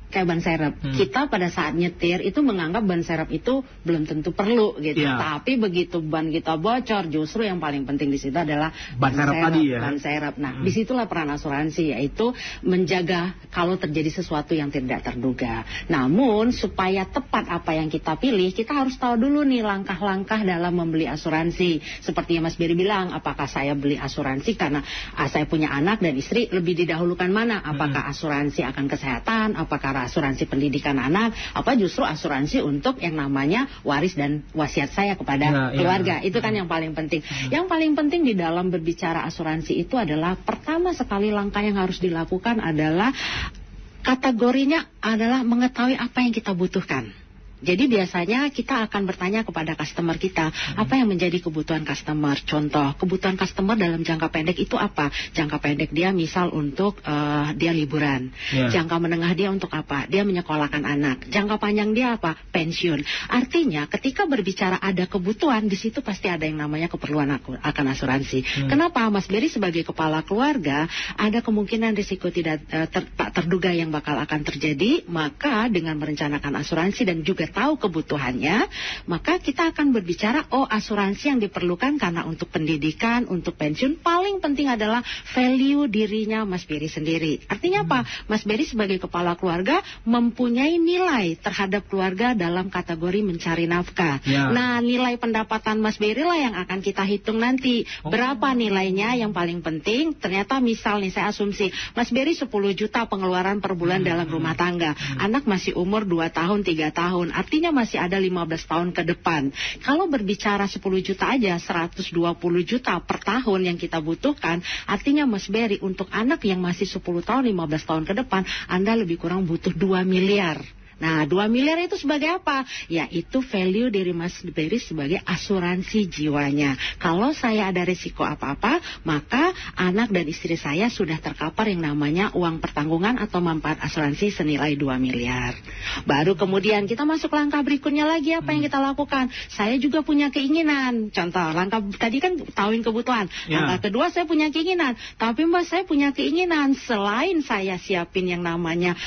Kayak ban serep. Kita pada saat nyetir itu menganggap ban serep itu belum tentu perlu gitu. Tapi begitu ban kita bocor, justru yang paling penting di situ adalah ban serep tadi ya. Ban serep. Nah, disitulah peran asuransi, yaitu menjaga kalau terjadi sesuatu yang tidak terduga. Namun supaya tepat apa yang kita pilih, kita harus tahu dulu nih langkah-langkah dalam membeli asuransi. Seperti yang Mas Biri bilang, apakah saya beli asuransi karena saya punya anak dan istri, lebih didahulukan mana? Apakah asuransi akan kesehatan? Apakah asuransi pendidikan anak, apa justru asuransi untuk yang namanya waris dan wasiat saya kepada keluarga. Itu kan yang paling penting. Yang paling penting di dalam berbicara asuransi itu adalah pertama sekali langkah yang harus dilakukan adalah kategorinya adalah mengetahui apa yang kita butuhkan. Jadi biasanya kita akan bertanya kepada customer kita, apa yang menjadi kebutuhan customer. Contoh, kebutuhan customer dalam jangka pendek itu apa? Jangka pendek dia misal untuk dia liburan. Jangka menengah dia untuk apa? Dia menyekolahkan anak. Jangka panjang dia apa? Pensiun. Artinya ketika berbicara ada kebutuhan, di situ pasti ada yang namanya keperluan akan asuransi. Kenapa? Mas Berry sebagai kepala keluarga, ada kemungkinan risiko tidak tak terduga yang bakal akan terjadi, maka dengan merencanakan asuransi dan juga tahu kebutuhannya, maka kita akan berbicara, asuransi yang diperlukan karena untuk pendidikan, untuk pensiun, paling penting adalah value dirinya Mas Berry sendiri. Artinya apa? Mas Berry sebagai kepala keluarga mempunyai nilai terhadap keluarga dalam kategori mencari nafkah. Nah, nilai pendapatan Mas Berry lah yang akan kita hitung nanti. Berapa nilainya yang paling penting? Ternyata misal nih, saya asumsi Mas Berry 10 juta pengeluaran per bulan dalam rumah tangga. Anak masih umur 2 tahun, 3 tahun. Artinya masih ada 15 tahun ke depan. Kalau berbicara 10 juta aja, 120 juta per tahun yang kita butuhkan. Artinya Mas Berry untuk anak yang masih 10 tahun, 15 tahun ke depan, Anda lebih kurang butuh 2 miliar. Nah, 2 miliar itu sebagai apa? Yaitu value dari Mas Berry sebagai asuransi jiwanya. Kalau saya ada risiko apa-apa, maka anak dan istri saya sudah terkapar yang namanya uang pertanggungan atau manfaat asuransi senilai 2 miliar. Baru kemudian kita masuk langkah berikutnya lagi, apa yang kita lakukan? Saya juga punya keinginan. Contoh, langkah tadi kan tahuin kebutuhan. Langkah kedua, saya punya keinginan. Tapi Mbak, saya punya keinginan selain saya siapin yang namanya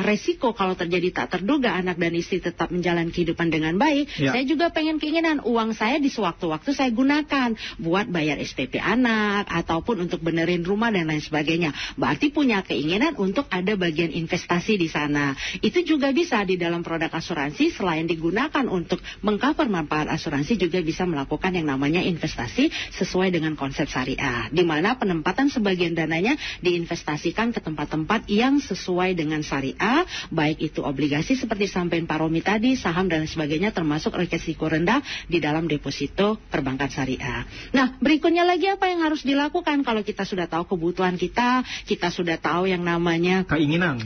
resiko kalau terjadi tak terduga anak dan istri tetap menjalani kehidupan dengan baik, saya juga keinginan uang saya di sewaktu-waktu saya gunakan buat bayar SPP anak ataupun untuk benerin rumah dan lain sebagainya. Berarti punya keinginan untuk ada bagian investasi di sana. Itu juga bisa di dalam produk asuransi, selain digunakan untuk mengcover manfaat asuransi, juga bisa melakukan yang namanya investasi sesuai dengan konsep syariah, di mana penempatan sebagian dananya diinvestasikan ke tempat-tempat yang sesuai dengan syariah, baik itu obligasi seperti sampaikan Pak Romi tadi, saham dan sebagainya, termasuk risiko rendah di dalam deposito perbankan syariah. Nah, berikutnya lagi apa yang harus dilakukan kalau kita sudah tahu kebutuhan kita sudah tahu yang namanya keinginan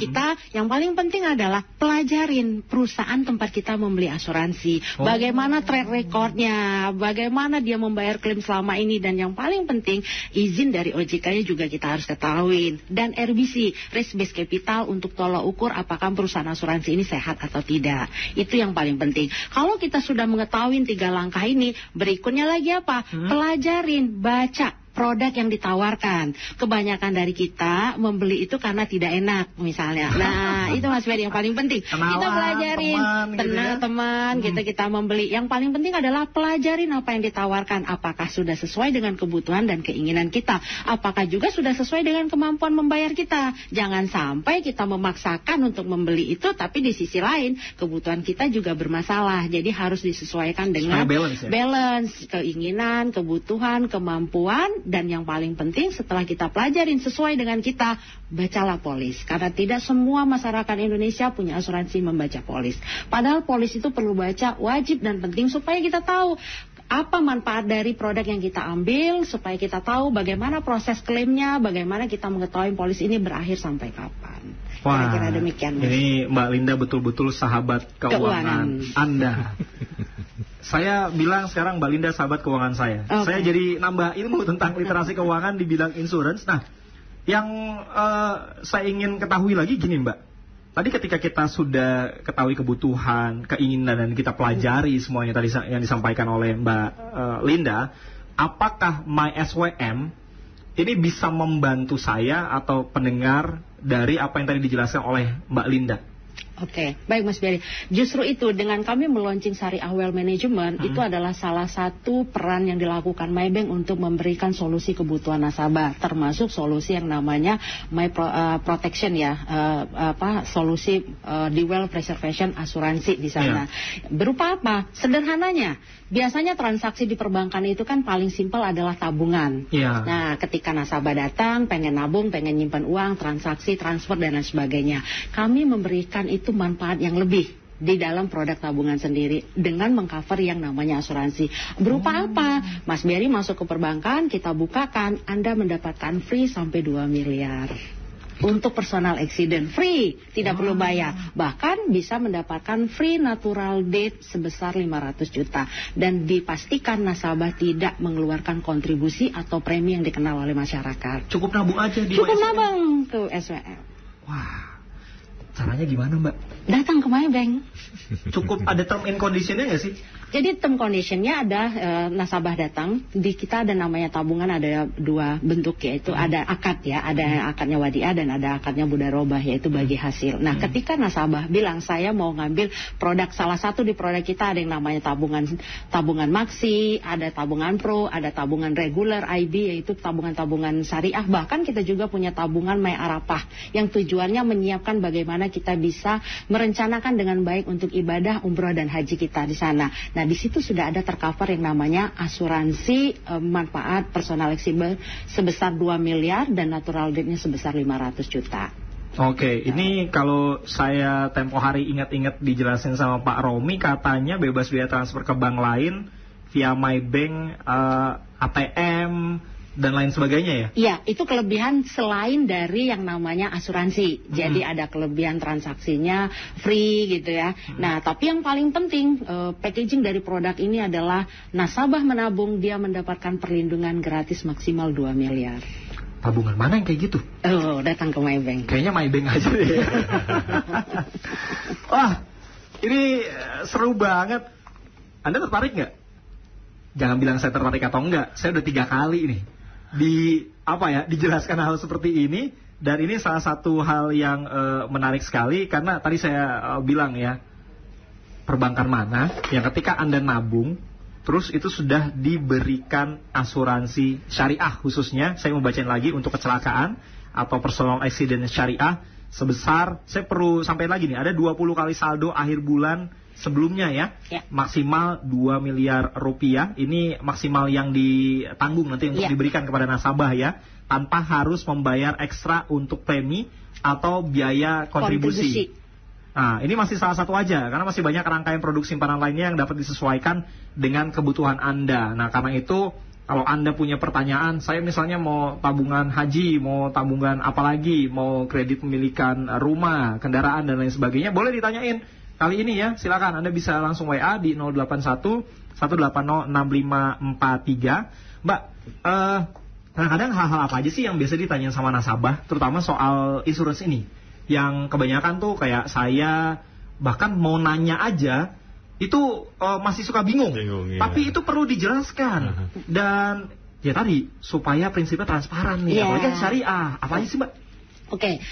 kita, yang paling penting adalah pelajarin perusahaan tempat kita membeli asuransi, bagaimana track recordnya, bagaimana dia membayar klaim selama ini, dan yang paling penting izin dari OJK-nya juga kita harus ketahuin, dan RBC, risk based capital, untuk tolak ukur apakah perusahaan asuransi ini sehat atau tidak. Itu yang paling penting. Kalau kita sudah mengetahui 3 langkah ini, berikutnya lagi apa? Pelajarin, baca produk yang ditawarkan. Kebanyakan dari kita membeli itu karena tidak enak misalnya. Nah, itu Mas Berry yang paling penting. Kita pelajarin, teman kita membeli. Yang paling penting adalah pelajarin apa yang ditawarkan. Apakah sudah sesuai dengan kebutuhan dan keinginan kita? Apakah juga sudah sesuai dengan kemampuan membayar kita? Jangan sampai kita memaksakan untuk membeli itu, tapi di sisi lain kebutuhan kita juga bermasalah. Jadi harus disesuaikan dengan balance, keinginan, kebutuhan, kemampuan. Dan yang paling penting setelah kita pelajarin sesuai dengan kita, bacalah polis. Karena tidak semua masyarakat Indonesia punya asuransi membaca polis. Padahal polis itu perlu baca, wajib dan penting supaya kita tahu apa manfaat dari produk yang kita ambil, supaya kita tahu bagaimana proses klaimnya, bagaimana kita mengetahui polis ini berakhir sampai kapan. Kira-kira demikian. Ini Mbak Linda betul-betul sahabat keuangan Anda. Saya bilang sekarang Mbak Linda sahabat keuangan saya. Saya jadi nambah ilmu tentang literasi keuangan di bidang insurance. Nah, yang saya ingin ketahui lagi gini Mbak. Tadi ketika kita sudah ketahui kebutuhan, keinginan, dan kita pelajari semuanya tadi yang disampaikan oleh Mbak Linda, apakah MySWM ini bisa membantu saya atau pendengar dari apa yang tadi dijelaskan oleh Mbak Linda? Oke, baik Mas Berry. Justru itu dengan kami meluncing Syariah Wealth Management, itu adalah salah satu peran yang dilakukan MyBank untuk memberikan solusi kebutuhan nasabah, termasuk solusi yang namanya Protection ya, solusi di Wealth Preservation asuransi di sana. Berupa apa? Sederhananya, biasanya transaksi di perbankan itu kan paling simpel adalah tabungan. Nah, ketika nasabah datang, pengen nabung, pengen nyimpan uang, transaksi, transfer dan lain sebagainya, kami memberikan itu manfaat yang lebih di dalam produk tabungan sendiri dengan mengcover yang namanya asuransi. Berupa apa? Mas Berry masuk ke perbankan, kita bukakan, Anda mendapatkan free sampai 2 miliar. Untuk personal accident free, tidak perlu bayar. Bahkan bisa mendapatkan free natural death sebesar 500 juta. Dan dipastikan nasabah tidak mengeluarkan kontribusi atau premi yang dikenal oleh masyarakat. Cukup nabung aja di Cukup nabung ke SWM. Wah, caranya gimana Mbak? Datang ke MyBank. Cukup ada term and conditionnya nggak sih? Jadi term conditionnya ada nasabah datang, di kita ada namanya tabungan, ada dua bentuk, yaitu ada akad ya, ada akadnya wadiah dan ada akadnya mudarobah, yaitu bagi hasil. Nah ketika nasabah bilang saya mau ngambil produk, salah satu di produk kita ada yang namanya tabungan maksi, ada tabungan pro, ada tabungan regular IB, yaitu tabungan-tabungan syariah. Bahkan kita juga punya tabungan My Arafah yang tujuannya menyiapkan bagaimana kita bisa merencanakan dengan baik untuk ibadah, umroh dan haji kita di sana. Nah, di situ sudah ada tercover yang namanya asuransi manfaat personal fleksibel sebesar 2 miliar dan natural death-nya sebesar 500 juta. Oke, ini kalau saya tempo hari ingat-ingat dijelasin sama Pak Romi, katanya bebas biaya transfer ke bank lain via MyBank, ATM dan lain sebagainya ya? Iya, itu kelebihan selain dari yang namanya asuransi. Jadi ada kelebihan transaksinya free gitu ya. Nah, tapi yang paling penting packaging dari produk ini adalah nasabah menabung, dia mendapatkan perlindungan gratis maksimal 2 miliar. Tabungan mana yang kayak gitu? Oh, datang ke MyBank. Kayaknya MyBank aja deh. Wah, ini seru banget. Anda tertarik nggak? Jangan bilang saya tertarik atau enggak. Saya udah 3 kali nih dijelaskan hal seperti ini, dan ini salah satu hal yang menarik sekali karena tadi saya bilang ya, perbankan mana yang ketika Anda nabung terus itu sudah diberikan asuransi syariah, khususnya saya mau bacain lagi untuk kecelakaan atau personal accident syariah sebesar, saya perlu sampaikan lagi nih, ada 20 kali saldo akhir bulan sebelumnya ya, maksimal 2 miliar rupiah. Ini maksimal yang ditanggung nanti untuk diberikan kepada nasabah ya, tanpa harus membayar ekstra untuk premi atau biaya kontribusi. Nah, ini masih salah satu aja, karena masih banyak rangkaian produk simpanan lainnya yang dapat disesuaikan dengan kebutuhan Anda. Nah, karena itu kalau Anda punya pertanyaan, saya misalnya mau tabungan haji, mau tabungan apalagi, mau kredit pemilikan rumah, kendaraan dan lain sebagainya, boleh ditanyain kali ini ya. Silakan Anda bisa langsung WA di 081 180 6543. Mbak, kadang-kadang hal-hal apa aja sih yang biasa ditanya sama nasabah, terutama soal insurance ini? Yang kebanyakan tuh kayak saya bahkan mau nanya aja itu masih suka bingung ya. Tapi itu perlu dijelaskan. Dan ya tadi supaya prinsipnya transparan nih, apalagi kan syariah. Apa aja sih Mbak? Oke,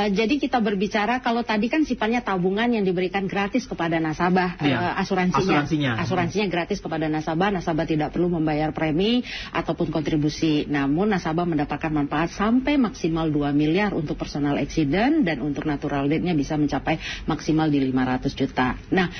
jadi kita berbicara kalau tadi kan sifatnya tabungan yang diberikan gratis kepada nasabah, asuransinya gratis kepada nasabah tidak perlu membayar premi ataupun kontribusi. Namun nasabah mendapatkan manfaat sampai maksimal 2 miliar untuk personal accident, dan untuk natural death-nya bisa mencapai maksimal di 500 juta. Nah,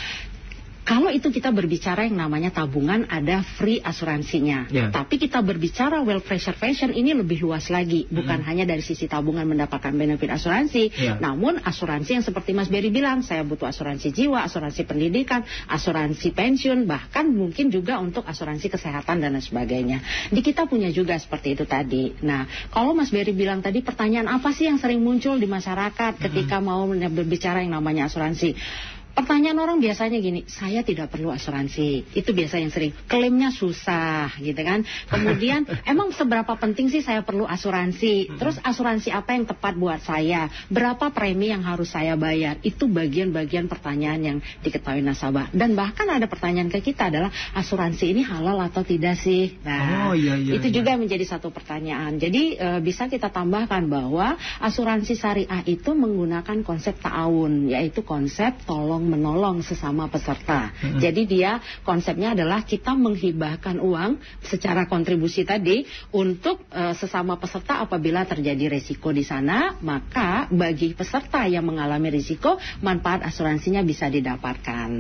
kalau itu kita berbicara yang namanya tabungan, ada free asuransinya. Tapi kita berbicara well preservation ini lebih luas lagi. Bukan hanya dari sisi tabungan mendapatkan benefit asuransi. Namun asuransi yang seperti Mas Berry bilang, saya butuh asuransi jiwa, asuransi pendidikan, asuransi pensiun, bahkan mungkin juga untuk asuransi kesehatan dan lain sebagainya. Di kita punya juga seperti itu tadi. Nah, kalau Mas Berry bilang tadi, pertanyaan apa sih yang sering muncul di masyarakat ketika mau berbicara yang namanya asuransi? Pertanyaan orang biasanya gini, saya tidak perlu asuransi. Itu biasa yang sering. Klaimnya susah gitu kan. Kemudian emang seberapa penting sih saya perlu asuransi? Terus asuransi apa yang tepat buat saya? Berapa premi yang harus saya bayar? Itu bagian-bagian pertanyaan yang diketahui nasabah. Dan bahkan ada pertanyaan ke kita adalah, asuransi ini halal atau tidak sih? Nah, itu juga menjadi satu pertanyaan. Jadi bisa kita tambahkan bahwa asuransi syariah itu menggunakan konsep ta'awun, yaitu konsep tolong menolong sesama peserta. Jadi dia konsepnya adalah kita menghibahkan uang secara kontribusi tadi untuk sesama peserta. Apabila terjadi resiko di sana, maka bagi peserta yang mengalami risiko, manfaat asuransinya bisa didapatkan.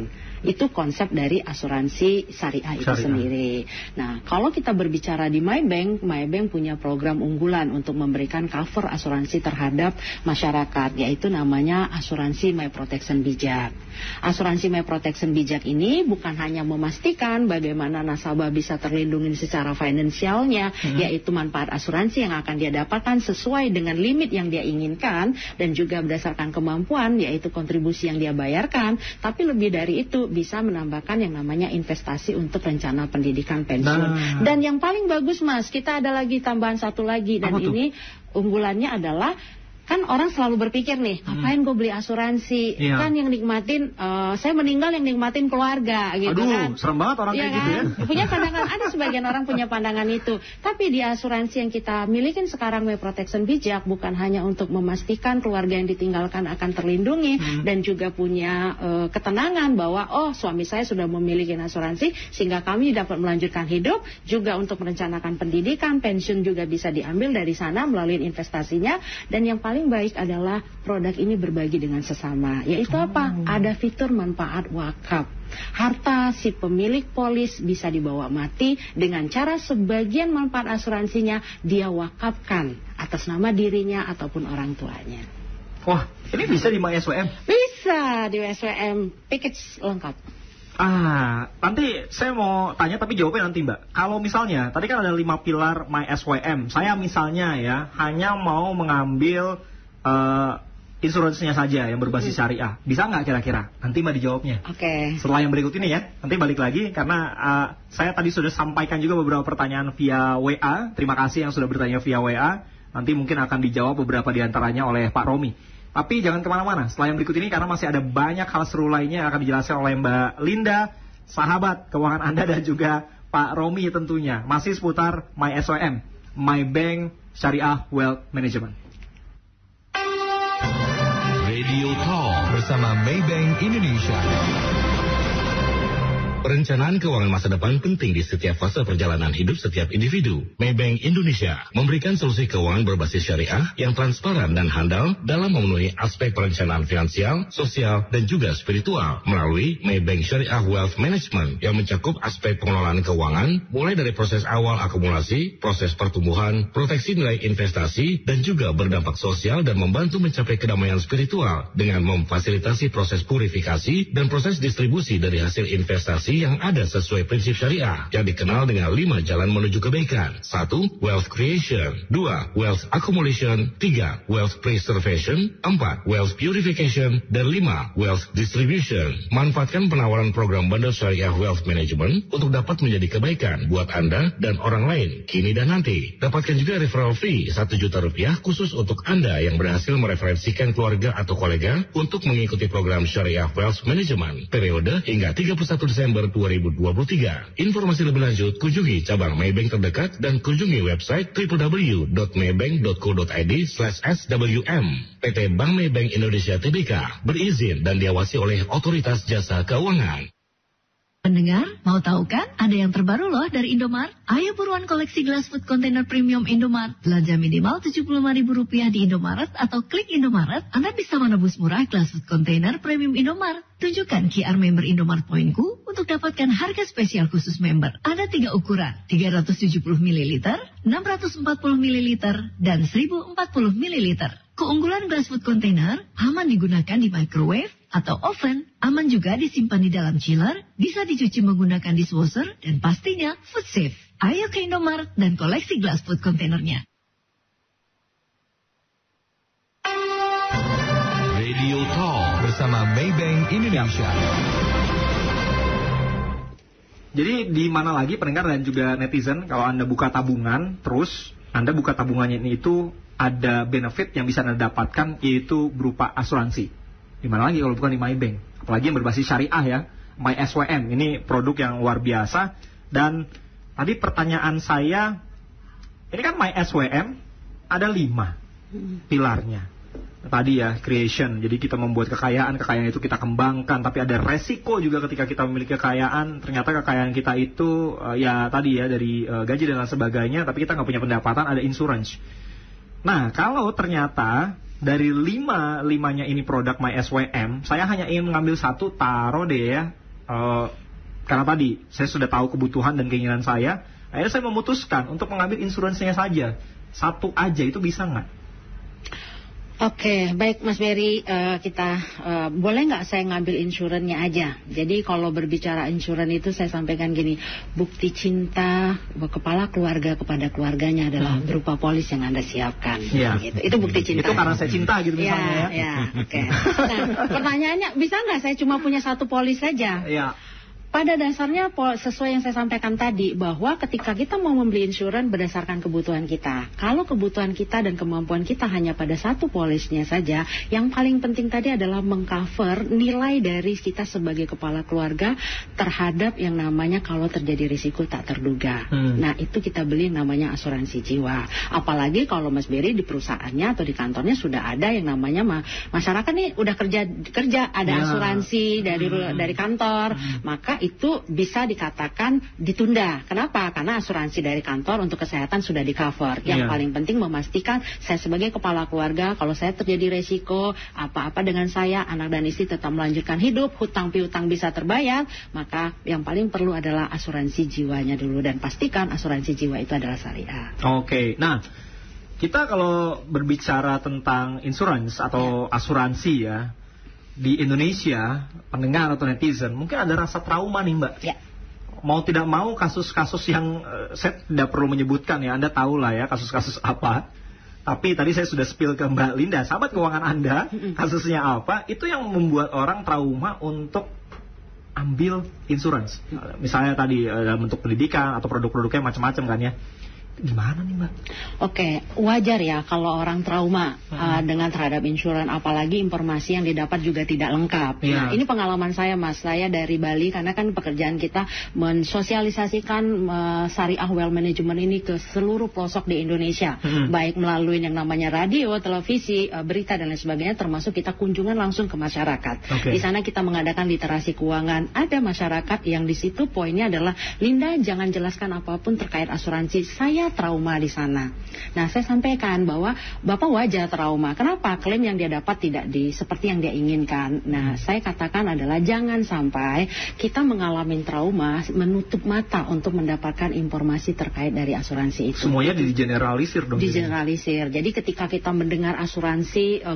Itu konsep dari asuransi syariah itu sendiri. Nah, kalau kita berbicara di MyBank punya program unggulan untuk memberikan cover asuransi terhadap masyarakat, yaitu namanya asuransi My Protection Bijak. Asuransi My Protection Bijak ini bukan hanya memastikan bagaimana nasabah bisa terlindungi secara finansialnya, yaitu manfaat asuransi yang akan dia dapatkan sesuai dengan limit yang dia inginkan dan juga berdasarkan kemampuan, yaitu kontribusi yang dia bayarkan, tapi lebih dari itu bisa menambahkan yang namanya investasi untuk rencana pendidikan pensiun. Dan yang paling bagus Mas, kita ada lagi tambahan satu lagi, dan ini unggulannya adalah kan orang selalu berpikir nih, ngapain gue beli asuransi? Kan yang nikmatin, saya meninggal yang nikmatin keluarga gitu. Aduh, serem banget orang kayak gitu ya. Punya pandangan, ada sebagian orang punya pandangan itu. Tapi di asuransi yang kita milikin sekarang, My Protection Bijak, bukan hanya untuk memastikan keluarga yang ditinggalkan akan terlindungi, dan juga punya ketenangan bahwa suami saya sudah memiliki asuransi sehingga kami dapat melanjutkan hidup, juga untuk merencanakan pendidikan, pensiun juga bisa diambil dari sana melalui investasinya. Dan yang paling baik adalah produk ini berbagi dengan sesama, yaitu apa? Ada fitur manfaat wakaf. Harta si pemilik polis bisa dibawa mati dengan cara sebagian manfaat asuransinya dia wakafkan atas nama dirinya ataupun orang tuanya. Wah, ini bisa di MySWM? Bisa di MySWM, package lengkap. Nanti saya mau tanya tapi jawabnya nanti Mbak. Kalau misalnya, tadi kan ada 5 pilar MySWM. Saya misalnya ya, hanya mau mengambil insuransinya saja yang berbasis syariah. Bisa nggak kira-kira? Nanti Mbak dijawabnya. Oke. Setelah yang berikut ini ya, nanti balik lagi. Karena saya tadi sudah sampaikan juga beberapa pertanyaan via WA. Terima kasih yang sudah bertanya via WA. Nanti mungkin akan dijawab beberapa diantaranya oleh Pak Romi. Tapi jangan kemana-mana setelah yang berikut ini, karena masih ada banyak hal seru lainnya yang akan dijelaskan oleh Mbak Linda, sahabat keuangan Anda, dan juga Pak Romi tentunya. Masih seputar MySWM, MyBank Syariah Wealth Management. Radio Talk bersama Maybank Indonesia. Perencanaan keuangan masa depan penting di setiap fase perjalanan hidup setiap individu. Maybank Indonesia memberikan solusi keuangan berbasis syariah yang transparan dan handal dalam memenuhi aspek perencanaan finansial, sosial, dan juga spiritual melalui Maybank Syariah Wealth Management yang mencakup aspek pengelolaan keuangan mulai dari proses awal akumulasi, proses pertumbuhan, proteksi nilai investasi, dan juga berdampak sosial dan membantu mencapai kedamaian spiritual dengan memfasilitasi proses purifikasi dan proses distribusi dari hasil investasi yang ada sesuai prinsip syariah yang dikenal dengan 5 jalan menuju kebaikan. 1. Wealth Creation. 2. Wealth Accumulation. 3. Wealth Preservation. 4. Wealth Purification. Dan 5. Wealth Distribution. Manfaatkan penawaran program bundle syariah Wealth Management untuk dapat menjadi kebaikan buat Anda dan orang lain kini dan nanti. Dapatkan juga referral fee Rp1 juta khusus untuk Anda yang berhasil mereferensikan keluarga atau kolega untuk mengikuti program syariah Wealth Management periode hingga 31 Desember 2023. Informasi lebih lanjut kunjungi cabang Maybank terdekat dan kunjungi website www.maybank.co.id/swm. PT Bank Maybank Indonesia Tbk berizin dan diawasi oleh Otoritas Jasa Keuangan. Pendengar, mau tahu kan ada yang terbaru loh dari Indomart? Ayo buruan koleksi gelas food container premium Indomart. Belanja minimal Rp75.000 di Indomaret atau klik Indomaret, Anda bisa menebus murah gelas food container premium Indomart. Tunjukkan QR member Indomart Poinku untuk dapatkan harga spesial khusus member. Ada 3 ukuran, 370 ml, 640 ml, dan 1040 ml. Keunggulan gelas food container aman digunakan di microwave atau oven, aman juga disimpan di dalam chiller, bisa dicuci menggunakan dishwasher, dan pastinya food safe. Ayo ke Indomaret dan koleksi gelas food containernya. Radio Talk bersama Maybank Indonesia. Jadi di mana lagi pendengar dan juga netizen, kalau Anda buka tabungan, terus Anda buka tabungannya itu ada benefit yang bisa Anda dapatkan, yaitu berupa asuransi. Di mana lagi kalau bukan di MyBank, apalagi yang berbasis syariah ya, MySWM. Ini produk yang luar biasa. Dan tadi pertanyaan saya, ini kan MySWM ada 5 pilarnya. Tadi ya, creation. Jadi kita membuat kekayaan itu kita kembangkan. Tapi ada resiko juga ketika kita memiliki kekayaan. Ternyata kekayaan kita itu ya tadi ya dari gaji dan lain sebagainya. Tapi kita nggak punya pendapatan, ada insurance. Nah, kalau ternyata dari 5-nya ini produk MySWM, saya hanya ingin mengambil satu, taruh deh ya, karena tadi saya sudah tahu kebutuhan dan keinginan saya, akhirnya saya memutuskan untuk mengambil insuransinya saja. Satu aja itu bisa nggak? Oke, baik Mas Berry, kita boleh nggak saya ngambil insurannya aja? Jadi kalau berbicara insuran itu saya sampaikan gini, bukti cinta kepala keluarga kepada keluarganya adalah berupa polis yang Anda siapkan. Ya. Gitu. Itu bukti cinta. Itu karena saya cinta gitu misalnya. Ya, oke. Nah, pertanyaannya bisa nggak saya cuma punya satu polis saja? Ya. Pada dasarnya sesuai yang saya sampaikan tadi, bahwa ketika kita mau membeli insuran berdasarkan kebutuhan kita. Kalau kebutuhan kita dan kemampuan kita hanya pada satu polisnya saja, yang paling penting tadi adalah mengcover nilai dari kita sebagai kepala keluarga terhadap yang namanya kalau terjadi risiko tak terduga. Nah, itu kita beli namanya asuransi jiwa. Apalagi kalau Mas Berry di perusahaannya atau di kantornya sudah ada yang namanya masyarakat nih udah kerja ada asuransi dari kantor, maka itu bisa dikatakan ditunda. Kenapa? Karena asuransi dari kantor untuk kesehatan sudah di-cover. Yang paling penting memastikan saya sebagai kepala keluarga, kalau saya terjadi resiko apa-apa dengan saya, anak dan istri tetap melanjutkan hidup, hutang piutang bisa terbayar, maka yang paling perlu adalah asuransi jiwanya dulu, dan pastikan asuransi jiwa itu adalah syariah. Oke. Nah, kita kalau berbicara tentang insurance atau asuransi ya, di Indonesia, pendengar atau netizen mungkin ada rasa trauma nih Mbak. Ya. Mau tidak mau kasus-kasus yang saya tidak perlu menyebutkan ya, Anda tahu lah ya kasus-kasus apa. Tapi tadi saya sudah spill ke Mbak Linda, sahabat keuangan Anda, kasusnya apa, itu yang membuat orang trauma untuk ambil insurance. Misalnya tadi dalam bentuk pendidikan atau produk-produknya macam-macam kan ya. Gimana nih Mbak? Oke, wajar ya kalau orang trauma dengan terhadap insuran, apalagi informasi yang didapat juga tidak lengkap. Nah, ini pengalaman saya Mas, saya dari Bali, karena kan pekerjaan kita mensosialisasikan syariah wealth management ini ke seluruh pelosok di Indonesia, baik melalui yang namanya radio, televisi, berita dan lain sebagainya, termasuk kita kunjungan langsung ke masyarakat. Di sana kita mengadakan literasi keuangan. Ada masyarakat yang di situ poinnya adalah, Linda jangan jelaskan apapun terkait asuransi, saya trauma di sana. Nah, saya sampaikan bahwa Bapak wajar trauma. Kenapa? Klaim yang dia dapat tidak seperti yang dia inginkan. Nah, saya katakan adalah jangan sampai kita mengalami trauma menutup mata untuk mendapatkan informasi terkait dari asuransi itu. Semuanya digeneralisir dong. Digeneralisir. Jadi ketika kita mendengar asuransi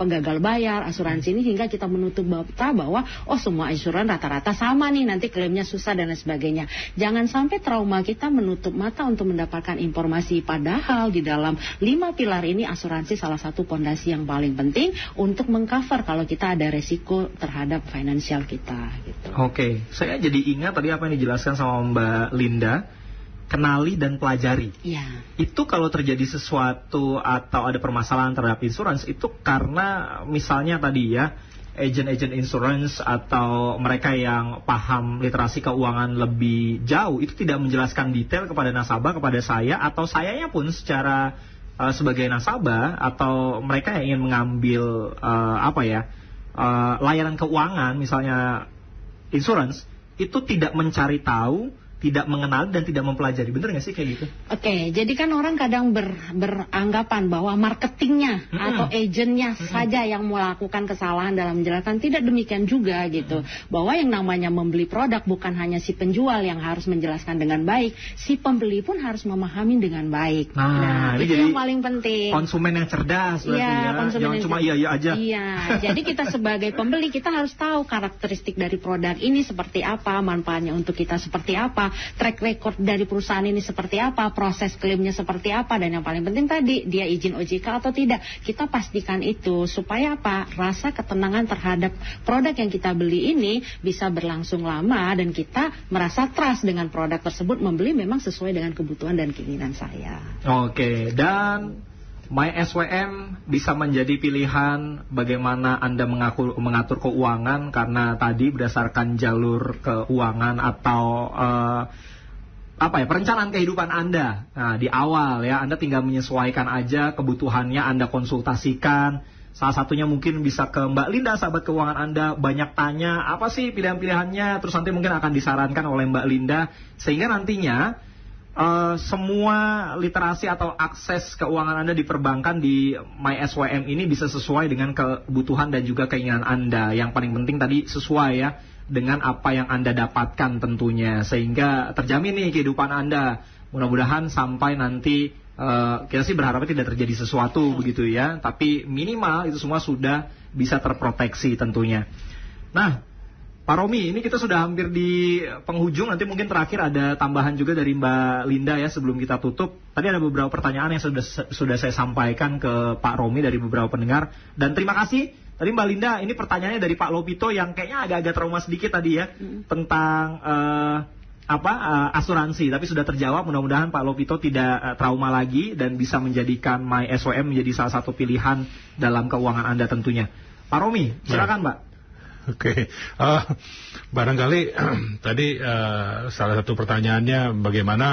gagal bayar asuransi ini, hingga kita menutup mata bahwa semua insuran rata-rata sama nih, nanti klaimnya susah dan lain sebagainya. Jangan sampai trauma kita menutup mata untuk mendapatkan informasi, padahal di dalam 5 pilar ini asuransi salah satu pondasi yang paling penting untuk mengcover kalau kita ada resiko terhadap finansial kita gitu. Oke, saya jadi ingat tadi apa yang dijelaskan sama Mbak Linda, kenali dan pelajari. Itu kalau terjadi sesuatu atau ada permasalahan terhadap insurance, itu karena misalnya tadi ya, agent insurance atau mereka yang paham literasi keuangan lebih jauh itu tidak menjelaskan detail kepada nasabah, kepada saya, atau sayanya pun secara sebagai nasabah atau mereka yang ingin mengambil layanan keuangan misalnya insurance, itu tidak mencari tahu, tidak mengenal dan tidak mempelajari. Bener nggak sih kayak gitu? Oke, jadi kan orang kadang beranggapan bahwa marketingnya atau agennya saja yang melakukan kesalahan dalam menjelaskan. Tidak demikian juga gitu. Bahwa yang namanya membeli produk bukan hanya si penjual yang harus menjelaskan dengan baik, si pembeli pun harus memahami dengan baik. Nah itu yang paling penting. Konsumen yang cerdas berarti ya. Jangan cuma iya aja. Iya, jadi kita sebagai pembeli kita harus tahu karakteristik dari produk ini seperti apa, manfaatnya untuk kita seperti apa, track record dari perusahaan ini seperti apa, proses klaimnya seperti apa, dan yang paling penting tadi dia izin OJK atau tidak. Kita pastikan itu supaya apa? Rasa ketenangan terhadap produk yang kita beli ini bisa berlangsung lama dan kita merasa trust dengan produk tersebut, membeli memang sesuai dengan kebutuhan dan keinginan saya. Oke, dan MySWM bisa menjadi pilihan bagaimana Anda mengatur keuangan, karena tadi berdasarkan jalur keuangan atau perencanaan kehidupan Anda. Nah, di awal ya Anda tinggal menyesuaikan aja kebutuhannya, Anda konsultasikan. Salah satunya mungkin bisa ke Mbak Linda, sahabat keuangan Anda, banyak tanya apa sih pilihan-pilihannya, terus nanti mungkin akan disarankan oleh Mbak Linda, sehingga nantinya semua literasi atau akses keuangan Anda di perbankan di MySWM ini bisa sesuai dengan kebutuhan dan juga keinginan Anda. Yang paling penting tadi sesuai ya, dengan apa yang Anda dapatkan tentunya, sehingga terjamin nih kehidupan Anda. Mudah-mudahan sampai nanti kita sih berharapnya tidak terjadi sesuatu begitu ya, tapi minimal itu semua sudah bisa terproteksi tentunya. Nah, Pak Romi, ini kita sudah hampir di penghujung. Nanti mungkin terakhir ada tambahan juga dari Mbak Linda ya sebelum kita tutup. Tadi ada beberapa pertanyaan yang sudah saya sampaikan ke Pak Romi dari beberapa pendengar. Dan terima kasih. Tadi Mbak Linda, ini pertanyaannya dari Pak Lopito yang kayaknya agak-agak trauma sedikit tadi ya. Tentang asuransi. Tapi sudah terjawab. Mudah-mudahan Pak Lopito tidak trauma lagi dan bisa menjadikan MySOM menjadi salah satu pilihan dalam keuangan Anda tentunya. Pak Romi, silakan Mbak. Oke, barangkali tadi salah satu pertanyaannya bagaimana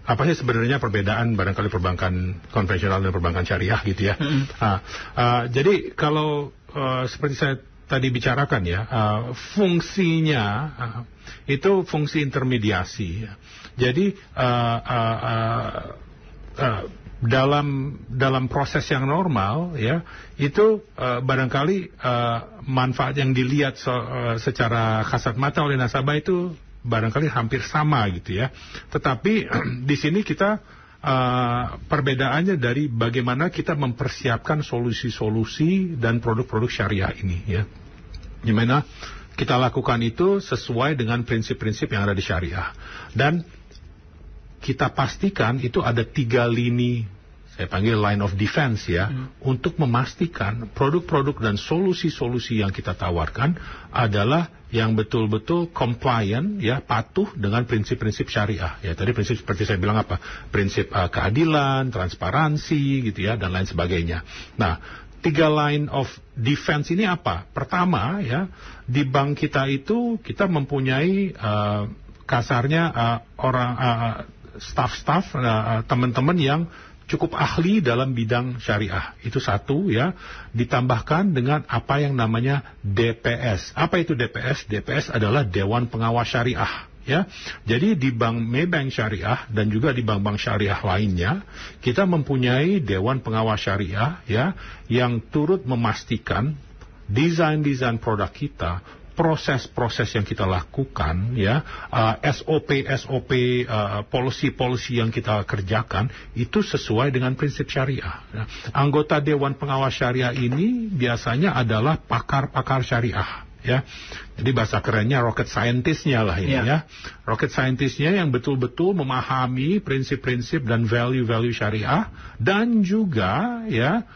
apa sih sebenarnya perbedaan barangkali perbankan konvensional dan perbankan syariah gitu ya. Jadi kalau seperti saya tadi bicarakan ya, fungsinya itu fungsi intermediasi. Jadi dalam proses yang normal ya itu barangkali manfaat yang dilihat secara kasat mata oleh nasabah itu barangkali hampir sama gitu ya. Tetapi di sini kita perbedaannya dari bagaimana kita mempersiapkan solusi-solusi dan produk-produk syariah ini ya. Dimana kita lakukan itu sesuai dengan prinsip-prinsip yang ada di syariah. Dan kita pastikan itu ada 3 lini, saya panggil line of defense ya, untuk memastikan produk-produk dan solusi-solusi yang kita tawarkan adalah yang betul-betul compliant ya, patuh dengan prinsip-prinsip syariah. Ya, tadi prinsip seperti saya bilang apa? Prinsip keadilan, transparansi gitu ya, dan lain sebagainya. Nah, 3 line of defense ini apa? Pertama ya, di bank kita itu kita mempunyai kasarnya staff-staff, teman-teman yang cukup ahli dalam bidang syariah. Itu satu ya. Ditambahkan dengan apa yang namanya DPS. Apa itu DPS? DPS adalah Dewan Pengawas Syariah. Ya, jadi di Bank Maybank Syariah dan juga di bank-bank syariah lainnya, kita mempunyai Dewan Pengawas Syariah ya, yang turut memastikan desain-desain produk kita, proses-proses yang kita lakukan ya, SOP policy yang kita kerjakan itu sesuai dengan prinsip syariah ya. Anggota Dewan Pengawas Syariah ini biasanya adalah pakar-pakar syariah ya. Jadi bahasa kerennya rocket scientist-nya lah ini ya. Rocket scientist-nya yang betul-betul memahami prinsip-prinsip dan value-value syariah dan juga ya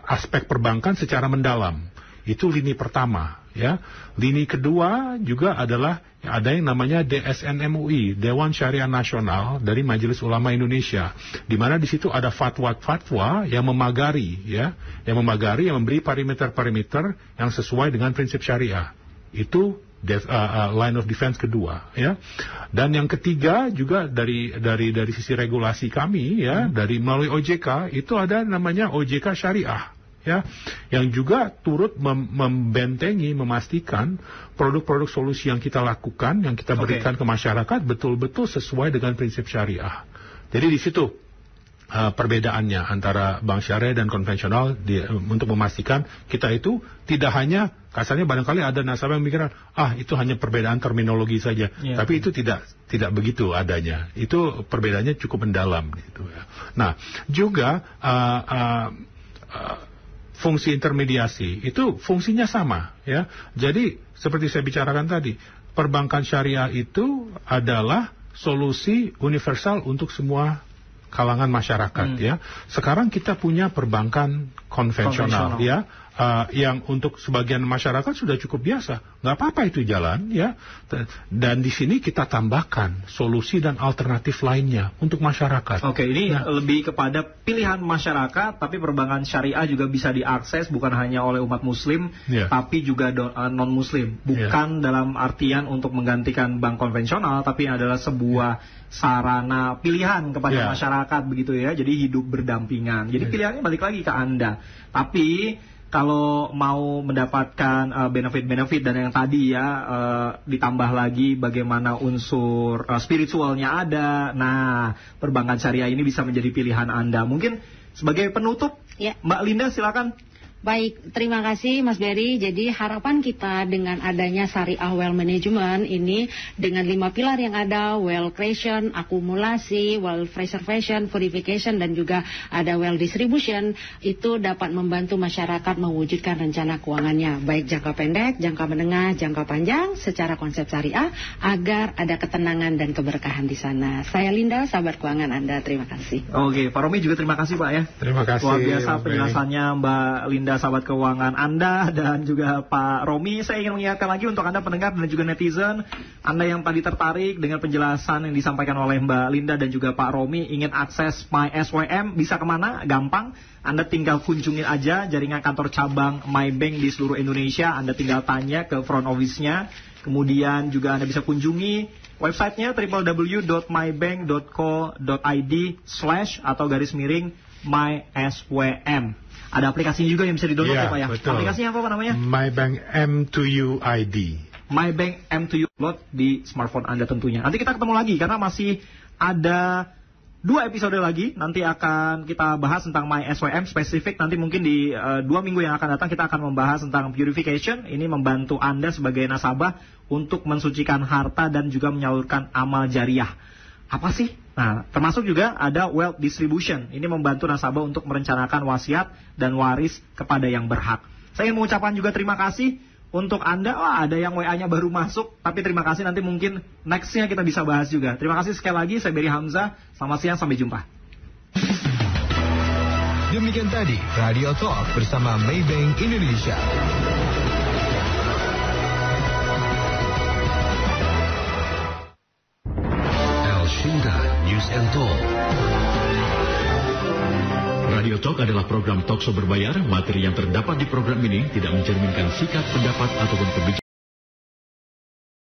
aspek perbankan secara mendalam. Itu lini pertama ya. Lini kedua juga adalah ada yang namanya DSN MUI, Dewan Syariah Nasional dari Majelis Ulama Indonesia, di mana di situ ada fatwa-fatwa yang memagari ya, yang memberi parameter-parameter yang sesuai dengan prinsip syariah. Itu line of defense kedua ya. Dan yang ketiga juga dari sisi regulasi kami ya, dari melalui OJK itu ada namanya OJK Syariah ya, yang juga turut membentengi, memastikan produk-produk solusi yang kita lakukan, yang kita berikan ke masyarakat betul-betul sesuai dengan prinsip syariah. Jadi di situ perbedaannya antara bank syariah dan konvensional untuk memastikan kita itu tidak hanya kasarnya barangkali ada nasabah yang mikirkan itu hanya perbedaan terminologi saja, tapi itu tidak begitu adanya. Itu perbedaannya cukup mendalam gitu ya. Nah juga fungsi intermediasi itu fungsinya sama ya. Jadi seperti saya bicarakan tadi, perbankan syariah itu adalah solusi universal untuk semua kalangan masyarakat ya. Sekarang kita punya perbankan konvensional. Ya, yang untuk sebagian masyarakat sudah cukup biasa, nggak apa-apa itu jalan ya. Dan di sini kita tambahkan solusi dan alternatif lainnya untuk masyarakat. Oke, ini lebih kepada pilihan masyarakat, tapi perbankan syariah juga bisa diakses bukan hanya oleh umat muslim, tapi juga non-muslim. Bukan dalam artian untuk menggantikan bank konvensional, tapi adalah sebuah sarana pilihan kepada masyarakat begitu ya. Jadi hidup berdampingan. Jadi pilihannya balik lagi ke Anda. Tapi kalau mau mendapatkan benefit-benefit dan yang tadi ya ditambah lagi bagaimana unsur spiritualnya ada. Nah, perbankan syariah ini bisa menjadi pilihan Anda. Mungkin sebagai penutup, Mbak Linda silakan. Baik, terima kasih Mas Berry. Jadi harapan kita dengan adanya Syariah Wealth Management ini dengan 5 pilar yang ada, wealth creation, akumulasi, wealth preservation, purification, dan juga ada wealth distribution, itu dapat membantu masyarakat mewujudkan rencana keuangannya, baik jangka pendek, jangka menengah, jangka panjang, secara konsep syariah, agar ada ketenangan dan keberkahan di sana. Saya Linda, sahabat keuangan Anda, terima kasih. Oke, Pak Romi juga terima kasih Pak ya. Terima kasih. Luar biasa penjelasannya Mbak Linda, sahabat keuangan Anda, dan juga Pak Romi. Saya ingin mengingatkan lagi untuk Anda pendengar dan juga netizen, Anda yang tadi tertarik dengan penjelasan yang disampaikan oleh Mbak Linda dan juga Pak Romi, ingin akses MySWM, bisa kemana? Gampang, Anda tinggal kunjungin aja jaringan kantor cabang MyBank di seluruh Indonesia. Anda tinggal tanya ke front office-nya, kemudian juga Anda bisa kunjungi websitenya www.mybank.co.id/MySWM. Ada aplikasinya juga yang bisa di-download ya Pak ya? Betul. Aplikasinya apa namanya? MyBank M2U ID. MyBank M2U download di smartphone Anda tentunya. Nanti kita ketemu lagi karena masih ada 2 episode lagi. Nanti akan kita bahas tentang MySWM spesifik. Nanti mungkin di 2 minggu yang akan datang kita akan membahas tentang purification. Ini membantu Anda sebagai nasabah untuk mensucikan harta dan juga menyalurkan amal jariah. Apa sih? Nah, termasuk juga ada wealth distribution. Ini membantu nasabah untuk merencanakan wasiat dan waris kepada yang berhak. Saya ingin mengucapkan juga terima kasih untuk Anda. Ada yang WA-nya baru masuk, tapi terima kasih, nanti mungkin next-nya kita bisa bahas juga. Terima kasih sekali lagi, saya Berry Hamzah. Selamat siang, sampai jumpa. Demikian tadi Radio Talk bersama Maybank Indonesia. Elshinta News and Talk. Radio Talk adalah program talkshow berbayar. Materi yang terdapat di program ini tidak mencerminkan sikap, pendapat, ataupun kebijakan